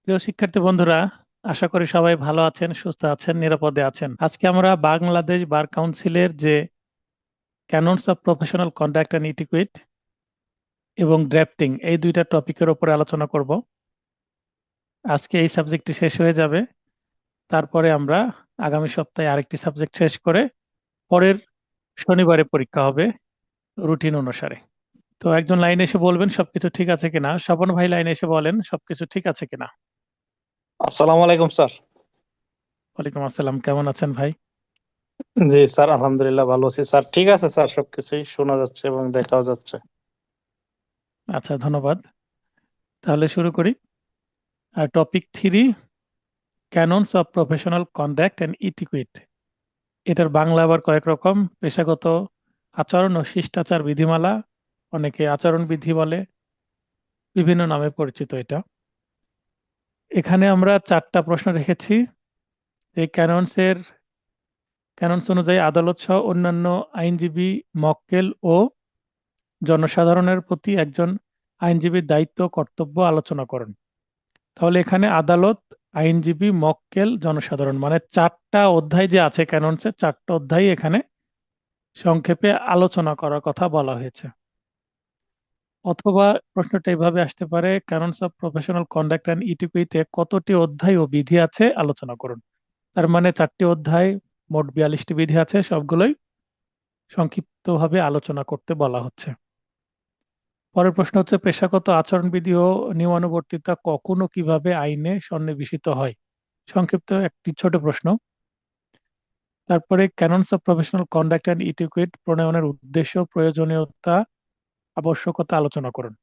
প্রিয় শিক্ষার্থী বন্ধুরা, আশা করি সবাই ভালো আছেন, সুস্থ আছেন, নিরাপদে আছেন। আজকে আমরা বাংলাদেশ বার কাউন্সিলের যে ক্যাননস অফ প্রফেশনাল কন্ডাক্ট অ্যান্ড ইটিকুইট এবং ড্রাফটিং এই দুইটা টপিকের উপরে আলোচনা করব। আজকে এই সাবজেক্টটি শেষ হয়ে যাবে। তারপরে আমরা আগামী সপ্তাহে আরেকটি সাবজেক্ট শেষ করে পরের শনিবারে পরীক্ষা হবে রুটিন অনুসারে। তো একজন লাইনে এসে বলবেন সবকিছু ঠিক আছে কিনা। স্বপন ভাই লাইনে এসে বলেন সবকিছু ঠিক আছে কিনা। আসসালামু আলাইকুম স্যার। ওয়ালাইকুম আসসালাম, কেমন আছেন ভাই? জি স্যার, আলহামদুলিল্লাহ ভালো আছি স্যার। ঠিক আছে স্যার, সবকিছুই শোনা যাচ্ছে এবং দেখাও যাচ্ছে। আচ্ছা, ধন্যবাদ। তাহলে শুরু করি। আর topic 3, canons of professional conduct and etiquette. এটার বাংলা আবার কয়েক রকম: পেশাগত আচরণ ও শিষ্টাচার বিধিমালা, অনেকে আচরণ বিধি বলে, বিভিন্ন নামে পরিচিত এটা। এখানে আমরা 4টা প্রশ্ন রেখেছি। এই ক্যাননস অনুযায়ী আদালত সহ অন্যান্য আইনজীবী, মক্কেল ও জনসাধারণের প্রতি একজন আইনজীবীর দায়িত্ব ও কর্তব্য আলোচনা করেন। তাহলে এখানে আদালত, আইনজীবী, মক্কেল, জনসাধারণ, মানে 4টা অধ্যায় যে আছে ক্যাননসের, 4টা অধ্যায় এখানে সংক্ষেপে আলোচনা করার কথা বলা হয়েছে। অথবা প্রশ্নটা এইভাবে আসতে পারে, ক্যাননস অফ প্রফেশনাল কন্ডাক্ট অ্যান্ড ইটিকুইটে কতটি অধ্যায় ও বিধি আছে আলোচনা করুন। তার মানে 4টি অধ্যায়, মোট 42টি বিধি আছে, সবগুলোই সংক্ষিপ্তভাবে আলোচনা করতে বলা হচ্ছে। পরের প্রশ্ন হচ্ছে, পেশাগত আচরণবিধি ও নিয়মানুবর্তিতা কখন ও কিভাবে আইনে সন্নিবেশিত হয়। সংক্ষিপ্ত একটি ছোট প্রশ্ন। তারপরে ক্যাননস অফ প্রফেশনাল কন্ডাক্ট অ্যান্ড ইটিকুইট প্রণয়নের উদ্দেশ্য, প্রয়োজনীয়তা, আবশ্যকতা আলোচনা করুন।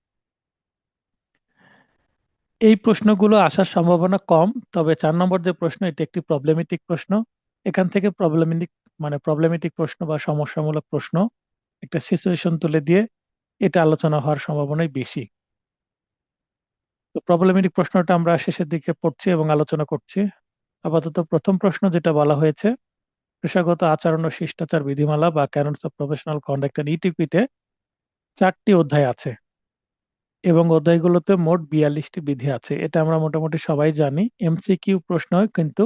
এই প্রশ্নগুলো আসার সম্ভাবনা কম, তবে 4 নম্বর যে প্রশ্ন, এটি একটি প্রবলেমেটিক প্রশ্ন। এখান থেকে প্রবলেমেটিক প্রশ্ন বা সমস্যামূলক প্রশ্ন, একটা সিচুয়েশন তুলে দিয়ে এটা আলোচনা হওয়ার সম্ভাবনাই বেশি। তো প্রবলেমেটিক প্রশ্নটা আমরা শেষের দিকে পড়ছি এবং আলোচনা করছি। আপাতত প্রথম প্রশ্ন যেটা বলা হয়েছে, পেশাগত আচরণ ও শিষ্টাচার বিধিমালা বা canons of professional conduct and ইটিকুইটে 4টি অধ্যায় আছে এবং অধ্যায়গুলোতে মোট 42টি বিধি আছে। এটা আমরা মোটামুটি সবাই জানি, এমসিকিউ প্রশ্ন, কিন্তু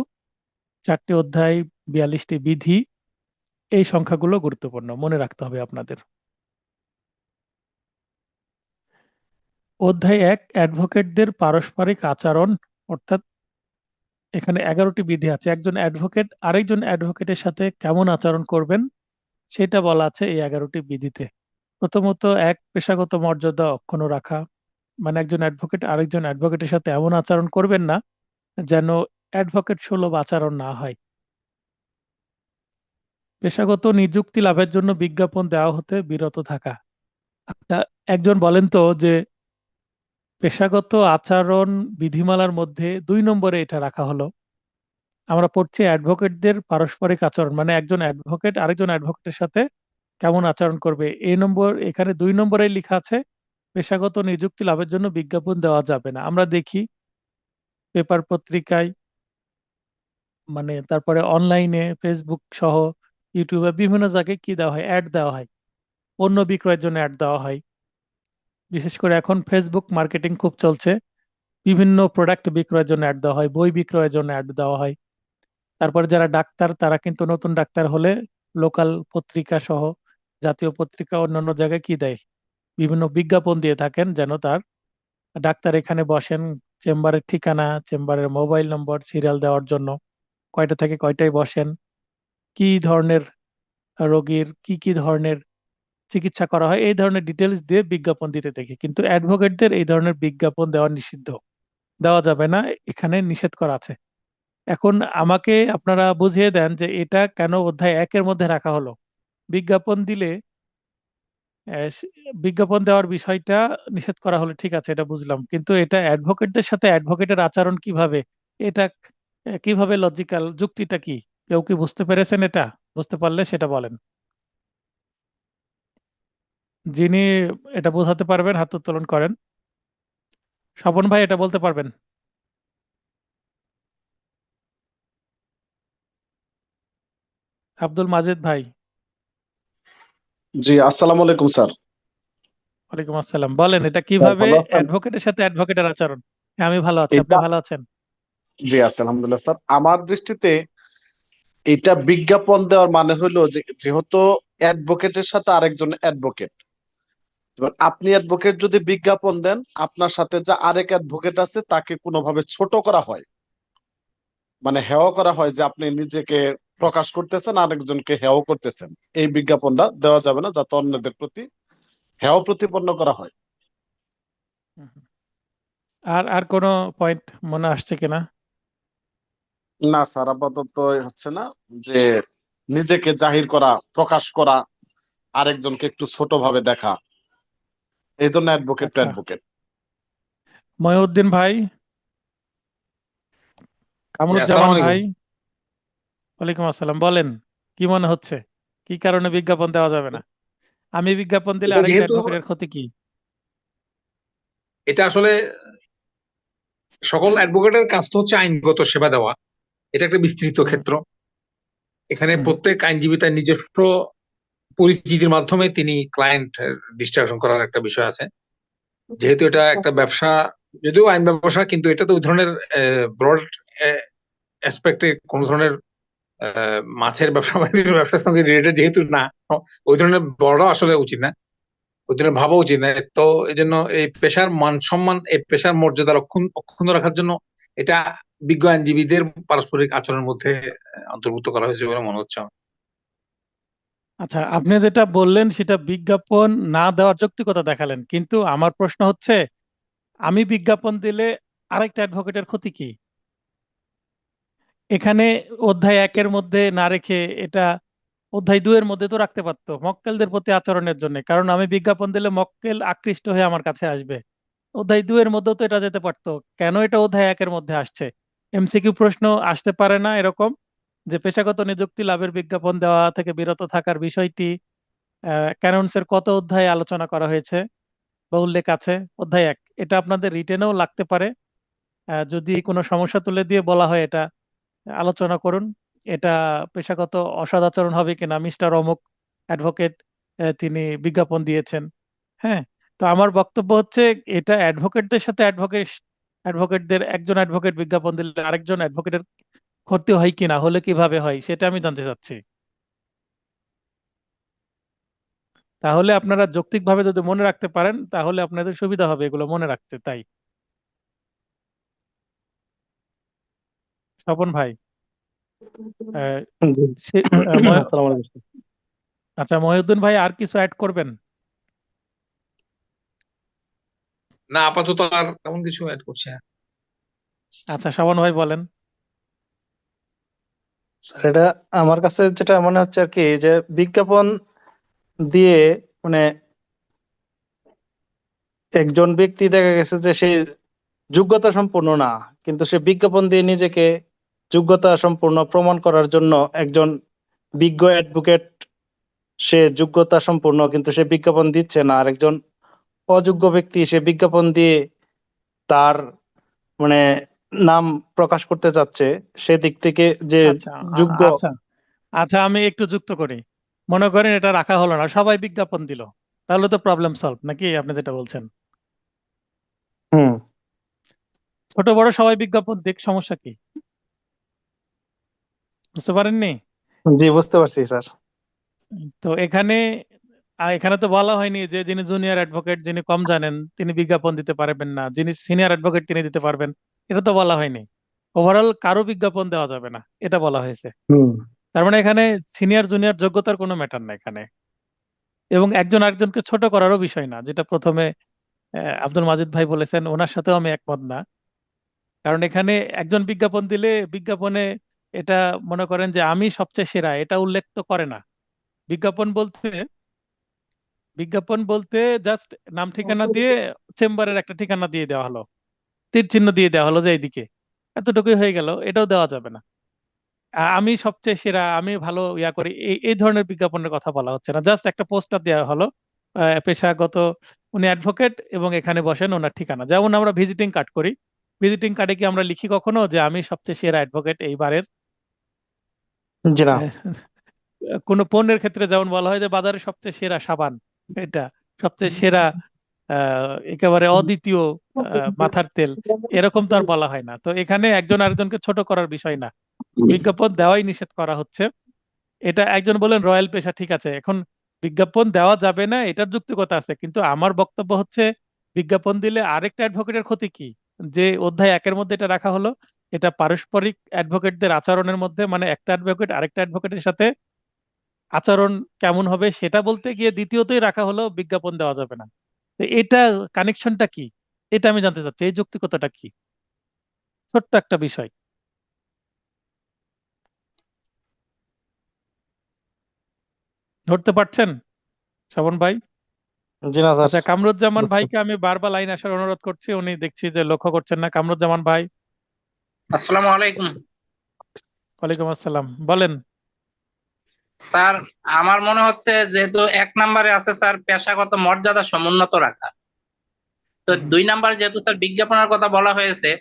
4টি অধ্যায়, 42টি বিধি, এই সংখ্যাগুলো গুরুত্বপূর্ণ, মনে রাখতে হবে আপনাদের। অধ্যায় 1, অ্যাডভোকেটদের পারস্পরিক আচরণ, অর্থাৎ এখানে 11টি বিধি আছে। একজন অ্যাডভোকেট আরেকজন অ্যাডভোকেটের সাথে কেমন আচরণ করবেন সেটা বলা আছে এই 11টি বিধিতে। প্রথমত, পেশাগত মর্যাদা অক্ষুণ্ণ রাখা, মানে একজন অ্যাডভোকেট আরেকজন অ্যাডভোকেটের সাথে এমন আচরণ করবেন না যেন অ্যাডভোকেট সুলভ আচরণ না হয়। পেশাগত নিযুক্তি লাভের জন্য বিজ্ঞাপন দেওয়া হতে বিরত থাকা। আচ্ছা, একজন বলেন তো যে পেশাগত আচরণ বিধিমালার মধ্যে 2 নম্বরে এটা রাখা হলো। আমরা পড়ছি অ্যাডভোকেটদের পারস্পরিক আচরণ, মানে একজন অ্যাডভোকেট আরেকজন অ্যাডভোকেটের সাথে কেমন আচরণ করবে। এই নম্বর, এখানে 2 নম্বরে লেখা আছে পেশাগত নিযুক্তি লাভের জন্য বিজ্ঞাপন দেওয়া যাবে না। আমরা দেখি পেপার পত্রিকায়, মানে তারপরে অনলাইনে, ফেসবুক সহ ইউটিউবে বিভিন্ন জায়গায় কি দেওয়া হয়, অ্যাড দেওয়া হয়, পণ্য বিক্রয়ের জন্য অ্যাড দেওয়া হয়। বিশেষ করে এখন ফেসবুক মার্কেটিং খুব চলছে, বিভিন্ন প্রোডাক্ট বিক্রয়ের জন্য অ্যাড দেওয়া হয়, বই বিক্রয়ের জন্য অ্যাড দেওয়া হয়। তারপরে যারা ডাক্তার, তারা কিন্তু নতুন ডাক্তার হলে লোকাল পত্রিকা সহ জাতীয় পত্রিকা অন্যান্য জায়গায় কি দেয়, বিভিন্ন বিজ্ঞাপন দিয়ে থাকেন যেন তার ডাক্তার এখানে বসেন, চেম্বারের ঠিকানা, চেম্বারের মোবাইল নম্বর, সিরিয়াল দেওয়ার জন্য, কয়টা থেকে কয়টায় বসেন, কি ধরনের রোগীর কি কি ধরনের চিকিৎসা করা হয়, এই ধরনের ডিটেলস দিয়ে বিজ্ঞাপন দিতে দেখি। কিন্তু অ্যাডভোকেটদের এই ধরনের বিজ্ঞাপন দেওয়া নিষিদ্ধ, দেওয়া যাবে না, এখানে নিষেধ করা আছে। এখন আমাকে আপনারা বুঝিয়ে দেন যে এটা কেন অধ্যায় 1-এর মধ্যে রাখা হলো। বিজ্ঞাপন দিলে আহ, সে- বিজ্ঞাপন দেওয়ার বিষয়টা নিষেধ করা হলো, ঠিক আছে, এটা বুঝলাম, কিন্তু এটা অ্যাডভোকেটদের সাথে অ্যাডভোকেটের আচরণ কিভাবে, এটা কিভাবে লজিক্যাল, যুক্তিটা কি? কেউ কি বুঝতে পেরেছেন এটা? বুঝতে পারলে সেটা বলেন। যিনি এটা বোঝাতে পারবেন হাত উত্তোলন করেন। স্বপন ভাই এটা বলতে পারবেন? আব্দুল মাজেদ ভাই? জি, আসসালামু আলাইকুম স্যার। ওয়ালাইকুম আসসালাম। বলেন এটা স্যার কিভাবে ভালো আছেন? অ্যাডভোকেটের সাথে অ্যাডভোকেটের আচরণ? হ্যাঁ, আমি ভালো আছি, আপনি এটা ভালো আছেন? জি আছি আলহামদুলিল্লাহ স্যার। আমার দৃষ্টিতে এটা বিজ্ঞাপন দেওয়ার মানে হলো যে যেহেতু অ্যাডভোকেটের সাথে আরেকজন অ্যাডভোকেট, এবার আপনি অ্যাডভোকেট যদি বিজ্ঞাপন দেন, আপনার সাথে যে আরেক অ্যাডভোকেট আছে তাকে কোনোভাবে ছোট করা হয়, মানে হেয় করা হয় যে আপনি নিজেকে প্রকাশ করতেছেন, আরেকজনকে হেয় করতেছেন। এই বিজ্ঞাপনটা দেওয়া যাবে না, যাতে অন্যদের প্রতি হেয় প্রতিপন্ন করা হয়। হুম, হুম। আর আর কোনো পয়েন্ট মনে আসছে কিনা? না স্যার, আপাতত হচ্ছে না যে নিজেকে জাহির করা, প্রকাশ করা, আরেকজনকে একটু ছোট ভাবে দেখা, এই জন্য অ্যাডভোকেট টু আচ্ছা, অ্যাডভোকেট। মহিউদ্দিন ভাই, আসসালামু কামরুজ্জামান আলাইকুম। ভাই, ওয়ালাইকুম আসসালাম। বলেন কি মনে হচ্ছে, কি কারণে বিজ্ঞাপন দেওয়া যাবে না? আমি বিজ্ঞাপন দিলে এটা আরেকটা যেহেতু অ্যাডভোকেটের ক্ষতি কি? এটা আসলে সকল অ্যাডভোকেটের কাজ তো হচ্ছে আইনগত সেবা দেওয়া। এটা একটা বিস্তৃত হুম, ক্ষেত্র। এখানে হুম। প্রত্যেক আইনজীবী তার নিজস্ব পরিচিতির মাধ্যমে তিনি ক্লায়েন্ট ডিস্ট্রাকশন করার একটা বিষয় আছে। যেহেতু এটা একটা ব্যবসা, যদিও আইন ব্যবসা, কিন্তু এটা তো ওই ধরনের ব্রড অ্যাসপেক্টে কোন ধরনের মাছের ব্যবসা বাণিজ্যের ব্যবসার সঙ্গে রিলেটেড যেহেতু না, ওই ধরনের বড় আসলে উচিত না, ওই জন্য ভাবা উচিত না। তো এই জন্য এই পেশার মান সম্মান, এই পেশার মর্যাদা অক্ষুণ্ণ রাখার জন্য এটা বিজ্ঞ আইনজীবীদের পারস্পরিক আচরণের মধ্যে অন্তর্ভুক্ত করা হয়েছে বলে মনে হচ্ছে আমার। আচ্ছা, আপনি যেটা বললেন সেটা বিজ্ঞাপন না দেওয়ার যৌক্তিকতা দেখালেন, কিন্তু আমার প্রশ্ন হচ্ছে আমি বিজ্ঞাপন দিলে আরেকটা অ্যাডভোকেটের ক্ষতি কি? এখানে অধ্যায় একের মধ্যে না রেখে এটা অধ্যায় দুয়ের মধ্যে তো রাখতে পারতো, মক্কেলদের প্রতি আচরণের জন্য। কারণ আমি বিজ্ঞাপন দিলে মক্কেল আকৃষ্ট হয়ে আমার কাছে আসবে। অধ্যায় দুয়ের মধ্যেও তো এটা যেতে পারতো, কেন এটা অধ্যায় একের মধ্যে আসছে? এমসিকিউ প্রশ্ন আসতে পারে না এরকম, যে পেশাগত নিযুক্তি লাভের বিজ্ঞাপন দেওয়া থেকে বিরত থাকার বিষয়টি ক্যানোনসের কত অধ্যায়ে আলোচনা করা হয়েছে বা উল্লেখ আছে? অধ্যায় এক, এটা আপনাদের রিটেনেও লাগতে পারে। যদি কোনো সমস্যা তুলে দিয়ে বলা হয় এটা আলোচনা করুন, এটা পেশাগত অসদাচরণ হবে কিনা, মিস্টার অমুক অ্যাডভোকেট তিনি বিজ্ঞাপন দিয়েছেন। হ্যাঁ, তো আমার বক্তব্য হচ্ছে এটা অ্যাডভোকেটদের সাথে অ্যাডভোকেটদের একজন অ্যাডভোকেট বিজ্ঞাপন দিলে আরেকজন অ্যাডভোকেটের ক্ষতি হয় কিনা, হলে কিভাবে হয় সেটা আমি জানতে চাচ্ছি। তাহলে আপনারা যৌক্তিকভাবে যদি মনে রাখতে পারেন তাহলে আপনাদের সুবিধা হবে এগুলো মনে রাখতে। তাই স্বপন ভাই, আহ, জি। সে- আহ, ময়- আসসালামু আলাইকুম। আচ্ছা, মহিউদ্দিন ভাই আর কিছু অ্যাড করবেন? না, আপাতত আর তেমন কিছু অ্যাড করছে না। আচ্ছা, স্বপন ভাই বলেন। স্যার এটা আমার কাছে যেটা মনে হচ্ছে আর কি, যে বিজ্ঞাপন দিয়ে মানে একজন ব্যক্তি দেখা গেছে যে সে যোগ্যতা সম্পূর্ণ না, কিন্তু সে বিজ্ঞাপন দিয়ে নিজেকে যোগ্যতা সম্পূর্ণ প্রমাণ করার জন্য একজন বিজ্ঞ অ্যাডভোকেট, সে যোগ্যতা সম্পূর্ণ কিন্তু সে বিজ্ঞাপন দিচ্ছে না, আর একজন অযোগ্য ব্যক্তি সে বিজ্ঞাপন দিয়ে তার মানে নাম প্রকাশ করতে চাচ্ছে, সেদিক থেকে যে আচ্ছা, যোগ্য। আচ্ছা, আচ্ছা, আমি একটু যুক্ত করি। মনে করেন এটা রাখা হলো না, সবাই বিজ্ঞাপন দিল, তাহলে তো প্রবলেম সলভ নাকি? আপনি যেটা বলছেন, হুম। ছোট বড় সবাই বিজ্ঞাপন দিক, সমস্যা কি? বুঝতে পারেননি? জি, বুঝতে পারছি স্যার। তো এখানে এখানে তো বলা হয়নি যে যিনি জুনিয়র অ্যাডভোকেট, যিনি কম জানেন তিনি বিজ্ঞাপন দিতে পারবেন না, যিনি সিনিয়র অ্যাডভোকেট তিনি দিতে পারবেন। এটা তো বলা হয়নি। ওভারঅল কারো বিজ্ঞাপন দেওয়া যাবে না, এটা বলা হয়েছে। হুম। তার মানে এখানে সিনিয়র জুনিয়র যোগ্যতার কোনো ম্যাটার না এখানে, এবং একজন আরেকজনকে ছোট করারও বিষয় না, যেটা প্রথমে আব্দুল মাজিদ ভাই বলেছেন, ওনার সাথেও আমি একমত না। কারণ এখানে একজন বিজ্ঞাপন দিলে বিজ্ঞাপনে এটা মনে করেন যে আমি সবচেয়ে সেরা এটা উল্লেখ তো করে না। বিজ্ঞাপন বলতে বিজ্ঞাপন বলতে জাস্ট নাম ঠিকানা দিয়ে চেম্বারের একটা ঠিকানা দিয়ে দেওয়া হলো, তীর চিহ্ন দিয়ে দেওয়া হলো যে এইদিকে, এতটুকুই হয়ে গেল, এটাও দেওয়া যাবে না। আমি সবচেয়ে সেরা, আমি ভালো ইয়া করি, এই এই ধরনের বিজ্ঞাপনের কথা বলা হচ্ছে না। জাস্ট একটা পোস্টার দেওয়া হলো পেশাগত, উনি অ্যাডভোকেট এবং এখানে বসেন, ওনার ঠিকানা। যেমন আমরা ভিজিটিং কার্ড করি, ভিজিটিং কার্ডে কি আমরা লিখি কখনো যে আমি সবচেয়ে সেরা অ্যাডভোকেট এইবারের? জি না। আহ, কোনো পণ্যের ক্ষেত্রে যেমন বলা হয় যে বাজারে সবচেয়ে সেরা সাবান এটা, সবচেয়ে সেরা একেবারে অদ্বিতীয় মাথার তেল, এরকম তো আর বলা হয় না। তো এখানে একজন আরেকজনকে ছোট করার বিষয় না, বিজ্ঞাপন দেওয়াই নিষেধ করা হচ্ছে। এটা একজন বলেন রয়্যাল পেশা, ঠিক আছে, এখন বিজ্ঞাপন দেওয়া যাবে না এটার যৌক্তিকতা আছে, কিন্তু আমার বক্তব্য হচ্ছে বিজ্ঞাপন দিলে আরেকটা অ্যাডভোকেটের ক্ষতি কি? যে অধ্যায় 1-এর মধ্যে এটা রাখা হলো, এটা পারস্পরিক অ্যাডভোকেটদের আচরণের মধ্যে, মানে একটা অ্যাডভোকেট আরেকটা অ্যাডভোকেটের সাথে আচরণ কেমন হবে সেটা বলতে গিয়ে দ্বিতীয়তই রাখা হলো বিজ্ঞাপন দেওয়া যাবে না। তো এটা কানেকশনটা কি? এটা আমি জানতে চাচ্ছি, এই যৌক্তিকতাটা কি? ছোট্ট একটা বিষয়, ধরতে পারছেন শ্রবণ ভাই? জি না স্যার। আচ্ছা, কামরুজ্জামান ভাইকে আমি বারবার লাইন আসার অনুরোধ করছি, উনি দেখছি যে লক্ষ্য করছেন না। কামরুজ্জামান ভাই, আসসালামু আলাইকুম ওয়ালাইকুম আসসালাম, বলেন। স্যার। আমার মনে হচ্ছে যেহেতু 1 নম্বরে আছে স্যার পেশাগত মর্যাদা সমুন্নত রাখা, তো হুম। 2 নম্বর যেহেতু স্যার বিজ্ঞাপনের কথা বলা হয়েছে,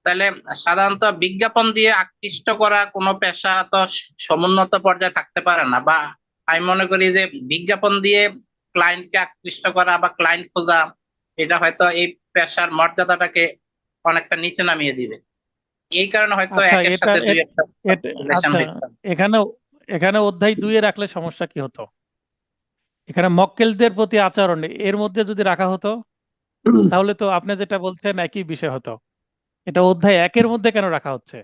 তাহলে সাধারণত বিজ্ঞাপন দিয়ে আকৃষ্ট করা কোনো পেশা তো সমুন্নত পর্যায়ে থাকতে পারে না। বা আমি মনে করি যে বিজ্ঞাপন দিয়ে ক্লায়েন্টকে আকৃষ্ট করা বা ক্লায়েন্ট খোঁজা, এটা হয়তো এই পেশার মর্যাদাটাকে অনেকটা নিচে নামিয়ে দিবে। এই কারণে হয়তো আচ্ছা, একের সাথে দুইয়ের সাথে রিলেশন আচ্ছা, হইতে পারে। এখানে এখানে অধ্যায় 2-এ রাখলে সমস্যা কি হতো? এখানে মক্কেলদের প্রতি আচরণ এর মধ্যে যদি রাখা হতো, তাহলে তো আপনি যেটা বলছেন একই বিষয় হতো। এটা অধ্যায় 1-এর মধ্যে কেন রাখা হচ্ছে?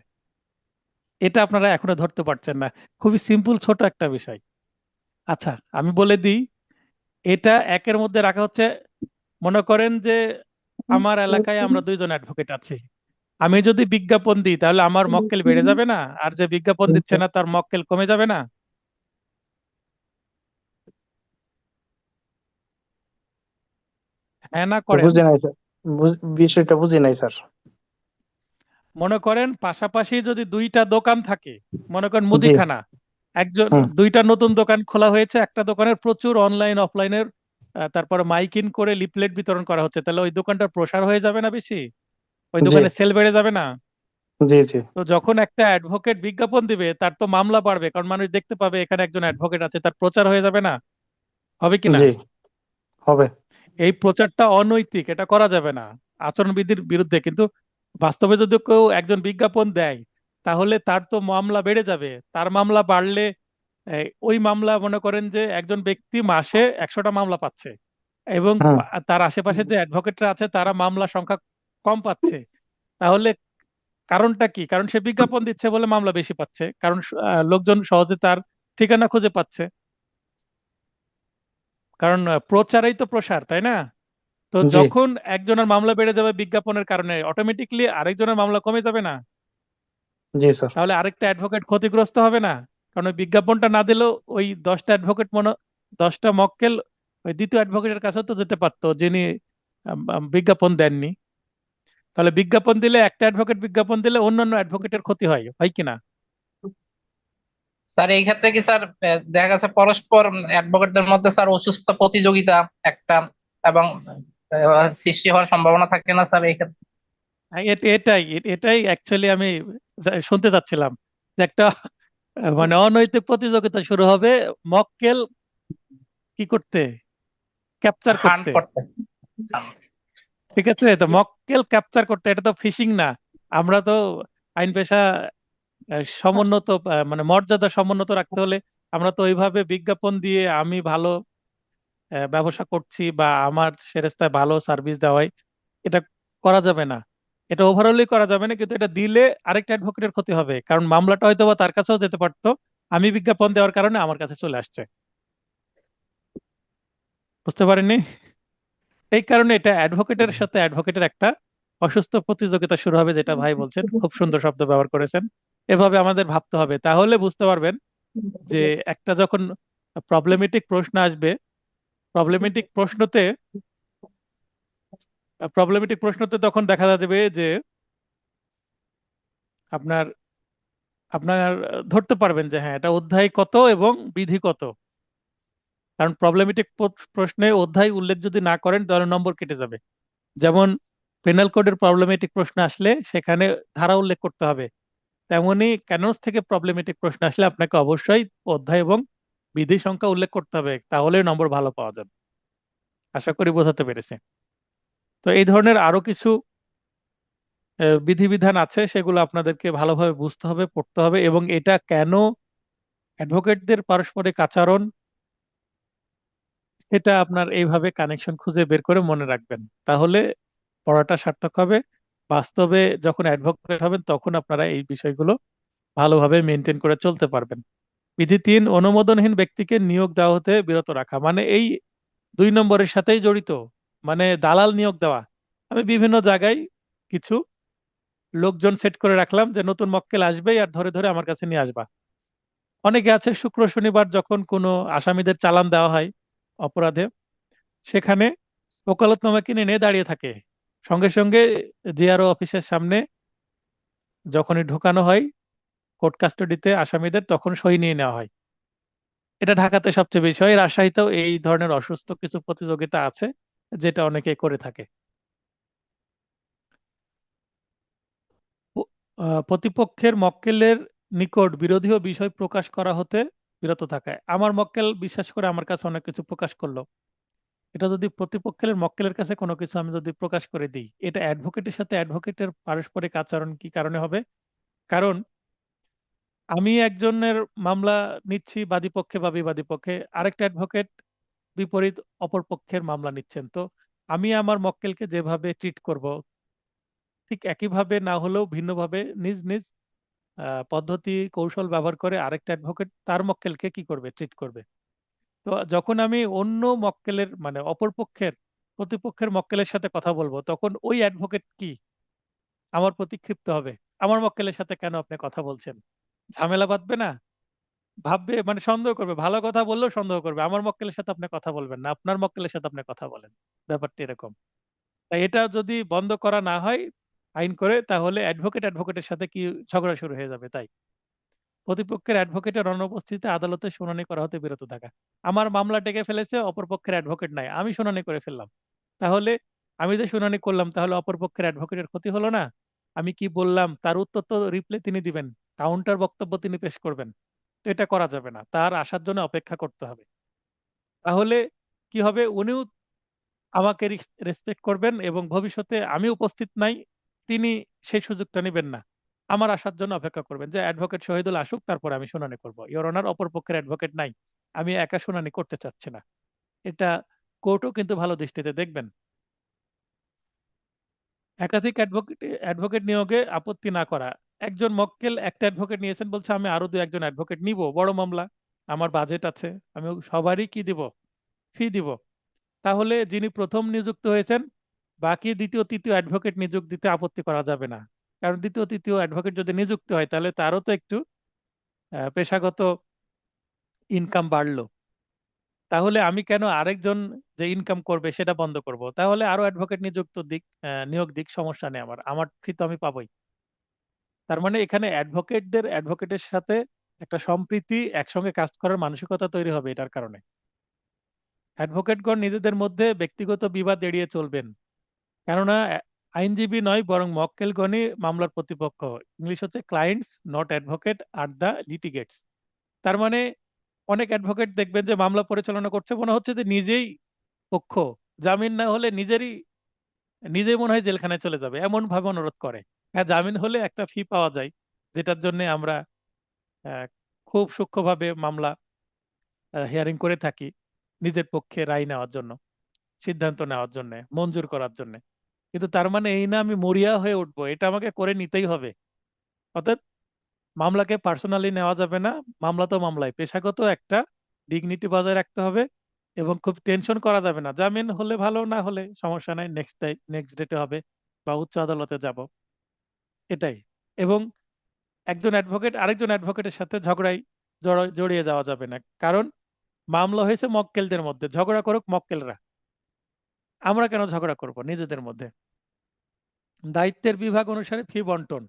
এটা আপনারা এখনো ধরতে পারছেন না। খুবই সিম্পল ছোট একটা বিষয়। আচ্ছা, আমি বলে দিই, এটা 1-এর মধ্যে রাখা হচ্ছে। মনে করেন যে আমার এলাকায় আমরা 2জন অ্যাডভোকেট আছি, আমি যদি বিজ্ঞাপন দিই তাহলে আমার মক্কেল বেড়ে যাবে না? আর যে বিজ্ঞাপন দিচ্ছে না তার মক্কেল কমে যাবে না? হ্যাঁ না করেন? বুঝি নাই স্যার, বিষয়টা বুঝি নাই স্যার। মনে করেন পাশাপাশি যদি 2টা দোকান থাকে, মনে করেন জি। মুদিখানা, একজন হুম। 2টা নতুন দোকান খোলা হয়েছে, একটা দোকানের প্রচুর অনলাইন অফলাইনের তারপরে মাইকিং করে লিফলেট বিতরণ করা হচ্ছে, তাহলে ওই দোকানটার প্রসার হয়ে যাবে না বেশি? ওই জি। দোকানে সেল বেড়ে যাবে না? জি। জি। তো যখন একটা অ্যাডভোকেট বিজ্ঞাপন দিবে তার তো মামলা বাড়বে, কারণ মানুষ দেখতে পাবে এখানে একজন অ্যাডভোকেট আছে, তার প্রচার হয়ে যাবে না? হবে কি না? জি। হবে। এই প্রচারটা অনৈতিক, এটা করা যাবে না, আচরণবিধির বিরুদ্ধে। কিন্তু বাস্তবে যদি কেউ একজন বিজ্ঞাপন দেয়, তাহলে তার তো মামলা বেড়ে যাবে। তার মামলা বাড়লে ওই মামলা, মনে করেন যে একজন ব্যক্তি মাসে 100টা মামলা পাচ্ছে, এবং হুম। তার আশেপাশে যে অ্যাডভোকেটরা আছে তারা মামলা সংখ্যা কম পাচ্ছে, তাহলে কারণটা কি? কারণ সে বিজ্ঞাপন দিচ্ছে বলে মামলা বেশি পাচ্ছে, কারণ লোকজন সহজে তার ঠিকানা খুঁজে পাচ্ছে। কারণ প্রচারেই তো প্রসার, তাই না? তো জি। যখন একজনের মামলা বেড়ে যাবে বিজ্ঞাপনের কারণে, অটোমেটিকলি আরেকজনের মামলা কমে যাবে না? জি স্যার। তাহলে আরেকটা অ্যাডভোকেট ক্ষতিগ্রস্ত হবে না? কারণ ওই বিজ্ঞাপনটা না দিলেও ওই 10টা অ্যাডভোকেট 10টা মক্কেল ওই দ্বিতীয় অ্যাডভোকেটের কাছেও তো যেতে পারতো, যিনি বিজ্ঞাপন দেননি। তাহলে বিজ্ঞাপন দিলে, একটা অ্যাডভোকেট বিজ্ঞাপন দিলে অন্যান্য অ্যাডভোকেটের ক্ষতি হয়, হয় কি না? স্যার এই ক্ষেত্রে কি স্যার দেখা গেছে পরস্পর অ্যাডভোকেটদের মধ্যে স্যার অসুস্থ প্রতিযোগিতা একটা এবং সৃষ্টি হওয়ার সম্ভাবনা থাকে না স্যার এই ক্ষেত্রে? হ্যাঁ, এটাই অ্যাকচুয়ালি আমি শুনতে চাচ্ছিলাম, যে একটা মানে অনৈতিক প্রতিযোগিতা শুরু হবে, মক্কেল কি করতে, ক্যাপচার হান্ট করতে। করতে। ঠিক আছে, তো মক্কেল ক্যাপচার করতে, এটা তো ফিশিং না। আমরা তো আইন পেশা সমুন্নত, মানে মর্যাদা সমুন্নত রাখতে হলে আমরা তো ওইভাবে বিজ্ঞাপন দিয়ে আমি ভালো ব্যবসা করছি বা আমার সেরেস্তায় ভালো সার্ভিস দেওয়াই, এটা করা যাবে না। এটা ওভারঅলই করা যাবে না, কিন্তু এটা দিলে আরেকটা অ্যাডভোকেটের ক্ষতি হবে, কারণ মামলাটা হয়তো বা তার কাছেও যেতে পারতো, আমি বিজ্ঞাপন দেওয়ার কারণে আমার কাছে চলে আসছে। বুঝতে পারেননি? এই কারণে এটা অ্যাডভোকেটের সাথে অ্যাডভোকেটের একটা অসুস্থ প্রতিযোগিতা শুরু হবে, যেটা ভাই বলছেন, খুব সুন্দর শব্দ ব্যবহার করেছেন। এভাবে আমাদের ভাবতে হবে, তাহলে বুঝতে পারবেন যে একটা যখন প্রবলেমেটিক প্রশ্ন আসবে, প্রবলেমেটিক প্রশ্নতে প্রবলেমেটিক প্রশ্নতে তখন দেখা যাবে যে আপনার আপনার ধরতে পারবেন যে হ্যাঁ, এটা অধ্যায় কত এবং বিধি কত। কারণ প্রবলেমেটিক প্রশ্নে অধ্যায় উল্লেখ যদি না করেন তাহলে নম্বর কেটে যাবে। যেমন পেনাল কোডের প্রবলেমেটিক প্রশ্ন আসলে সেখানে ধারা উল্লেখ করতে হবে, তেমনি ক্যানোস থেকে প্রবলেমেটিক প্রশ্ন আসলে আপনাকে অবশ্যই অধ্যায় এবং বিধি সংখ্যা উল্লেখ করতে হবে, তাহলে নম্বর ভালো পাওয়া যাবে। আশা করি বোঝাতে পেরেছি। তো এই ধরনের আরো কিছু বিধিবিধান আছে, সেগুলো আপনাদেরকে ভালোভাবে বুঝতে হবে, পড়তে হবে, এবং এটা কেন অ্যাডভোকেটদের পারস্পরিক আচরণ, সেটা আপনার এইভাবে কানেকশন খুঁজে বের করে মনে রাখবেন। তাহলে পড়াটা সার্থক হবে। বাস্তবে যখন অ্যাডভোকেট হবেন তখন আপনারা এই বিষয়গুলো ভালোভাবে মেনটেন করে চলতে পারবেন। বিধি 3, অনুমোদনহীন ব্যক্তিকে নিয়োগ দেওয়া হতে বিরত রাখা, মানে এই 2 নম্বরের সাথেই জড়িত, মানে দালাল নিয়োগ দেওয়া। আমি বিভিন্ন জায়গায় কিছু লোকজন সেট করে রাখলাম যে নতুন মক্কেল আসবেই আর ধরে ধরে আমার কাছে নিয়ে আসবা। অনেকে আছে শুক্র শনিবার যখন কোনো আসামিদের চালান দেওয়া হয় অপরাধে, সেখানে ওকালতনামা কিনে নিয়ে দাঁড়িয়ে থাকে, সঙ্গে সঙ্গে জিআরও অফিসের সামনে যখনই ঢোকানো হয় কোর্ট কাস্টডিতে আসামিদের, তখন সই নিয়ে নেওয়া হয়। এটা ঢাকাতে সবচেয়ে বেশি হয়, রাজশাহীতেও এই ধরনের অসুস্থ কিছু প্রতিযোগিতা আছে, যেটা অনেকে করে থাকে। প- প্রতিপক্ষের মক্কেলের নিকট বিরোধীয় বিষয় প্রকাশ করা হতে বিরত থাকা। আমার মক্কেল বিশ্বাস করে আমার কাছে অনেক কিছু প্রকাশ করলো, এটা যদি প্রতিপক্ষের মক্কেলের কাছে কোনো কিছু আমি যদি প্রকাশ করে দিই, এটা অ্যাডভোকেটের সাথে অ্যাডভোকেটের পারস্পরিক আচরণ কি কারণে হবে? কারণ আমি একজনের মামলা নিচ্ছি বাদী পক্ষে বা বিবাদী পক্ষে, আরেকটা অ্যাডভোকেট বিপরীত অপর পক্ষের মামলা নিচ্ছেন। তো আমি আমার মক্কেলকে যেভাবে ট্রিট করব, ঠিক একইভাবে না হলেও ভিন্নভাবে নিজ নিজ পদ্ধতি কৌশল ব্যবহার করে আরেকটা অ্যাডভোকেট তার মক্কেলকে কি করবে, ট্রিট করবে। তো যখন আমি অন্য মক্কেলের মানে অপর পক্ষের প্রতিপক্ষের মক্কেলের সাথে কথা বলবো, তখন ওই অ্যাডভোকেট কি আমার প্রতি ক্ষিপ্ত হবে, আমার মক্কেলের সাথে কেন আপনি কথা বলছেন, ঝামেলা বাঁধবে না, ভাববে, মানে সন্দেহ করবে, ভালো কথা বললেও সন্দেহ করবে, আমার মক্কেলের সাথে আপনি কথা বলবেন না, আপনার মক্কেলের সাথে আপনি কথা বলেন। ব্যাপারটা এরকম। তাই এটা যদি বন্ধ করা না হয় আইন করে, তাহলে অ্যাডভোকেট অ্যাডভোকেটের সাথে কি ঝগড়া শুরু হয়ে যাবে। তাই প্রতিপক্ষের অ্যাডভোকেটের অনুপস্থিতিতে আদালতে শুনানি করা হতে বিরত থাকা। আমার মামলা ডেকে ফেলেছে, অপর পক্ষের অ্যাডভোকেট নাই, আমি শুনানি করে ফেললাম, তাহলে আমি যে শুনানি করলাম তাহলে অপর পক্ষের অ্যাডভোকেটের ক্ষতি হলো না? আমি কি বললাম তার উত্তর তো রিপ্লে তিনি দিবেন, কাউন্টার বক্তব্য তিনি পেশ করবেন। তো এটা করা যাবে না, তার আসার জন্য অপেক্ষা করতে হবে। তাহলে কি হবে, উনিও আমাকে রেসপেক্ট করবেন, এবং ভবিষ্যতে আমি উপস্থিত নাই, তিনি সেই সুযোগটা নেবেন না, আমার আসার জন্য অপেক্ষা করবেন যে অ্যাডভোকেট শহীদুল আসুক তারপর আমি শুনানি করব। ইওর অনার, অপর পক্ষের অ্যাডভোকেট নাই, আমি একা শুনানি করতে চাচ্ছি না। এটা কোর্টও কিন্তু ভালো দৃষ্টিতে দেখবেন। একাধিক অ্যাডভোকেট অ্যাডভোকেট নিয়োগে আপত্তি না করা। একজন মক্কেল একটা অ্যাডভোকেট নিয়েছেন, বলছে আমি আরো 2-1 জন অ্যাডভোকেট নিব, বড় মামলা, আমার বাজেট আছে, আমি সবারই কি দিব, ফি দিব। তাহলে যিনি প্রথম নিযুক্ত হয়েছেন, বাকি দ্বিতীয় তৃতীয় অ্যাডভোকেট নিযোগ দিতে আপত্তি করা যাবে না। কারণ দ্বিতীয় তৃতীয় অ্যাডভোকেট যদি নিযুক্ত হয় তাহলে তারও তো একটু পেশাগত ইনকাম বাড়লো। তাহলে আমি কেন আরেকজন যে ইনকাম করবে সেটা বন্ধ করব? তাহলে আরো অ্যাডভোকেট নিযুক্ত দিক, নিয়োগ দিক, সমস্যা নেই, আমার ফি তো আমি পাবোই। তার মানে এখানে অ্যাডভোকেটদের অ্যাডভোকেটের সাথে একটা সম্প্রীতি, একসঙ্গে কাজ করার মানসিকতা তৈরি হবে এটার কারণে। অ্যাডভোকেটগণ নিজেদের মধ্যে ব্যক্তিগত বিবাদ এড়িয়ে চলবেন, কেননা আইনজীবী নয় বরং মক্কেলগণই মামলার প্রতিপক্ষ। ইংলিশ হচ্ছে clients not advocate are the litigants. তার মানে অনেক অ্যাডভোকেট দেখবেন যে মামলা পরিচালনা করছে, মনে হচ্ছে যে নিজেই পক্ষ, জামিন না হলে নিজেই মনে হয় জেলখানায় চলে যাবে, এমন ভাবে অনুরোধ করে। হ্যাঁ, জামিন হলে একটা ফি পাওয়া যায়, যেটার জন্য আমরা আহ, খুব সূক্ষ্মভাবে মামলা হিয়ারিং করে থাকি, নিজের পক্ষে রায় নেওয়ার জন্য, সিদ্ধান্ত নেওয়ার জন্য, মঞ্জুর করার জন্য। কিন্তু তার মানে এই না আমি মরিয়া হয়ে উঠবো, এটা আমাকে করে নিতেই হবে। অর্থাৎ মামলাকে পার্সোনালি নেওয়া যাবে না, মামলা তো মামলায়, পেশাগত একটা ডিগনিটি বজায় রাখতে হবে, এবং খুব টেনশন করা যাবে না, জামিন হলে ভালো, না হলে সমস্যা নাই, নেক্সট ডেটে হবে বা উচ্চ আদালতে যাব, এটাই। এবং একজন অ্যাডভোকেট আরেকজন অ্যাডভোকেটের সাথে ঝগড়ায় জড়িয়ে যাওয়া যাবে না, কারণ মামলা হয়েছে মক্কেলদের মধ্যে, ঝগড়া করুক মক্কেলরা, আমরা কেন ঝগড়া করব নিজেদের মধ্যে। দায়িত্বের বিভাগ অনুসারে ফি বন্টন।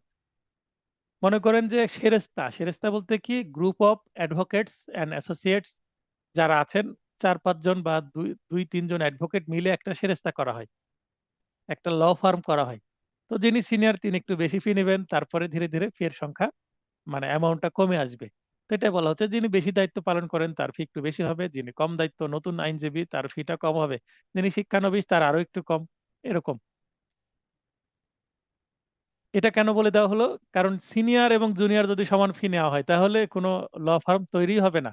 মনে করেন যে সেরেস্তা, সেরেস্তা বলতে কি, group of advocates and associates যারা আছেন, 4-5 জন বা 2-3 জন অ্যাডভোকেট মিলে একটা সেরেস্তা করা হয়, একটা ল ফার্ম করা হয়। তো যিনি সিনিয়র তিনি একটু বেশি ফি নেবেন, তারপরে ধীরে ধীরে ফি এর সংখ্যা মানে অ্যামাউন্টটা কমে আসবে। তো এটাই বলা হচ্ছে যিনি বেশি দায়িত্ব পালন করেন তার ফি একটু বেশি হবে, যিনি কম দায়িত্ব নতুন আইনজীবী তার ফিটা কম হবে, যিনি শিক্ষানবিশ তার আরো একটু কম, এরকম। এটা কেন বলে দেওয়া হলো? কারণ সিনিয়র এবং জুনিয়র যদি সমান ফি নেওয়া হয় তাহলে কোনো ল ফার্ম তৈরি হবে না,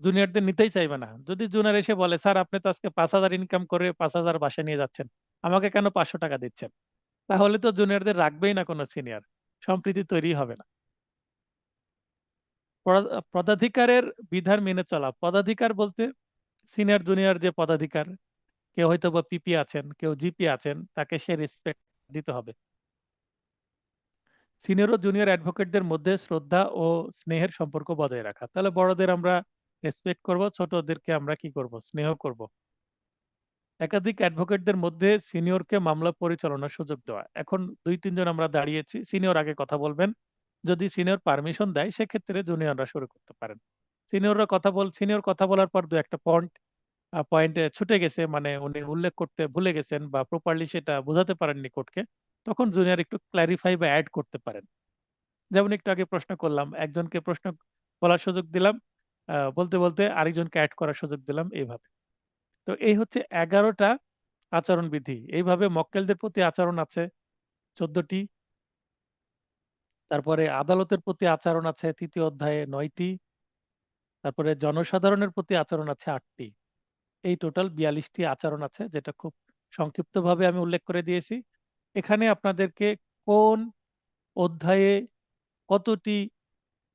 জুনিয়রদের নিতেই চাইবে না। যদি জুনিয়র এসে বলে স্যার আপনি তো আজকে 5,000 ইনকাম করে 5,000 বাসায় নিয়ে যাচ্ছেন, আমাকে কেন 500 টাকা দিচ্ছেন, তাহলে তো জুনিয়রদের রাখবেই না কোনো সিনিয়র, সম্প্রীতি তৈরি হবে না। পদাধিকারের বিধান মেনে চলা, পদাধিকার বলতে সিনিয়র জুনিয়র যে পদাধিকার, কেউ হয়তো বা পিপি আছেন, কেউ জিপি আছেন, তাকে সে রেসপেক্ট দিতে হবে। সিনিয়র ও জুনিয়র অ্যাডভোকেটদের মধ্যে শ্রদ্ধা ও স্নেহের সম্পর্ক বজায় রাখা, তাহলে বড়দের আমরা রেসপেক্ট করব, ছোটদেরকে আমরা কি করব, স্নেহ করব। একাধিক অ্যাডভোকেটদের মধ্যে সিনিয়রকে মামলা পরিচালনার সুযোগ দেওয়া, এখন 2-3 জন আমরা দাঁড়িয়েছি, সিনিয়র আগে কথা বলবেন, যদি সিনিয়র পারমিশন দেয় সেক্ষেত্রে জুনিয়ররা শুরু করতে পারেন। সিনিয়র কথা বলার পর দু একটা পয়েন্টে ছুটে গেছে, মানে উনি উল্লেখ করতে ভুলে গেছেন বা প্রপারলি সেটা বোঝাতে পারেননি কোর্টকে, তখন জুনিয়র একটু ক্ল্যারিফাই বা অ্যাড করতে পারেন। যেমন একটু আগে প্রশ্ন করলাম, একজনকে প্রশ্ন বলার সুযোগ দিলাম, বলতে বলতে আরেকজনকে অ্যাড করার সুযোগ দিলাম, এইভাবে। তো এই হচ্ছে 11টা আচরণবিধি। এইভাবে মক্কেলদের প্রতি আচরণ আছে 14টি, তারপরে আদালতের প্রতি আচরণ আছে 3য় অধ্যায়ে 9টি, তারপরে জনসাধারণের প্রতি আচরণ আছে 8টি। এই টোটাল 42টি আচরণ আছে, যেটা খুব সংক্ষিপ্তভাবে আমি উল্লেখ করে দিয়েছি। এখানে আপনাদেরকে কোন অধ্যায়ে কতটি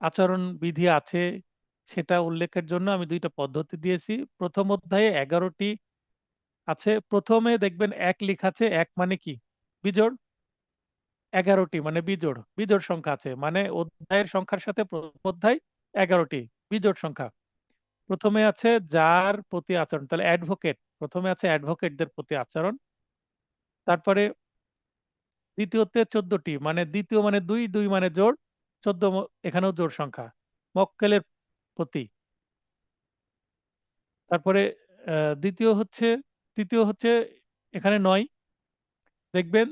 আচরণ বিধি আছে সেটা উল্লেখের জন্য আমি দুইটা পদ্ধতি দিয়েছি। প্রথম অধ্যায়ে 11টি আছে। প্রথমে দেখবেন এক লেখা আছে, এক মানে কি, বিজোড়। 11টি মানে বিজোড়, বিজোড় সংখ্যা আছে, মানে অধ্যায়ের সংখ্যার সাথে প্রথম অধ্যায় 11টি বিজোড় সংখ্যা। প্রথমে আছে যার প্রতি আচরণ, তাহলে অ্যাডভোকেট, প্রথমে আছে অ্যাডভোকেটদের প্রতি আচরণ। তারপরে দ্বিতীয়তে 14টি, মানে দ্বিতীয় মানে দুই, দুই মানে জোড়, 14 এখানেও জোড় সংখ্যা, মক্কেলের প্রতি। তারপরে দ্বিতীয় হচ্ছে, তৃতীয় হচ্ছে এখানে 9, দেখবেন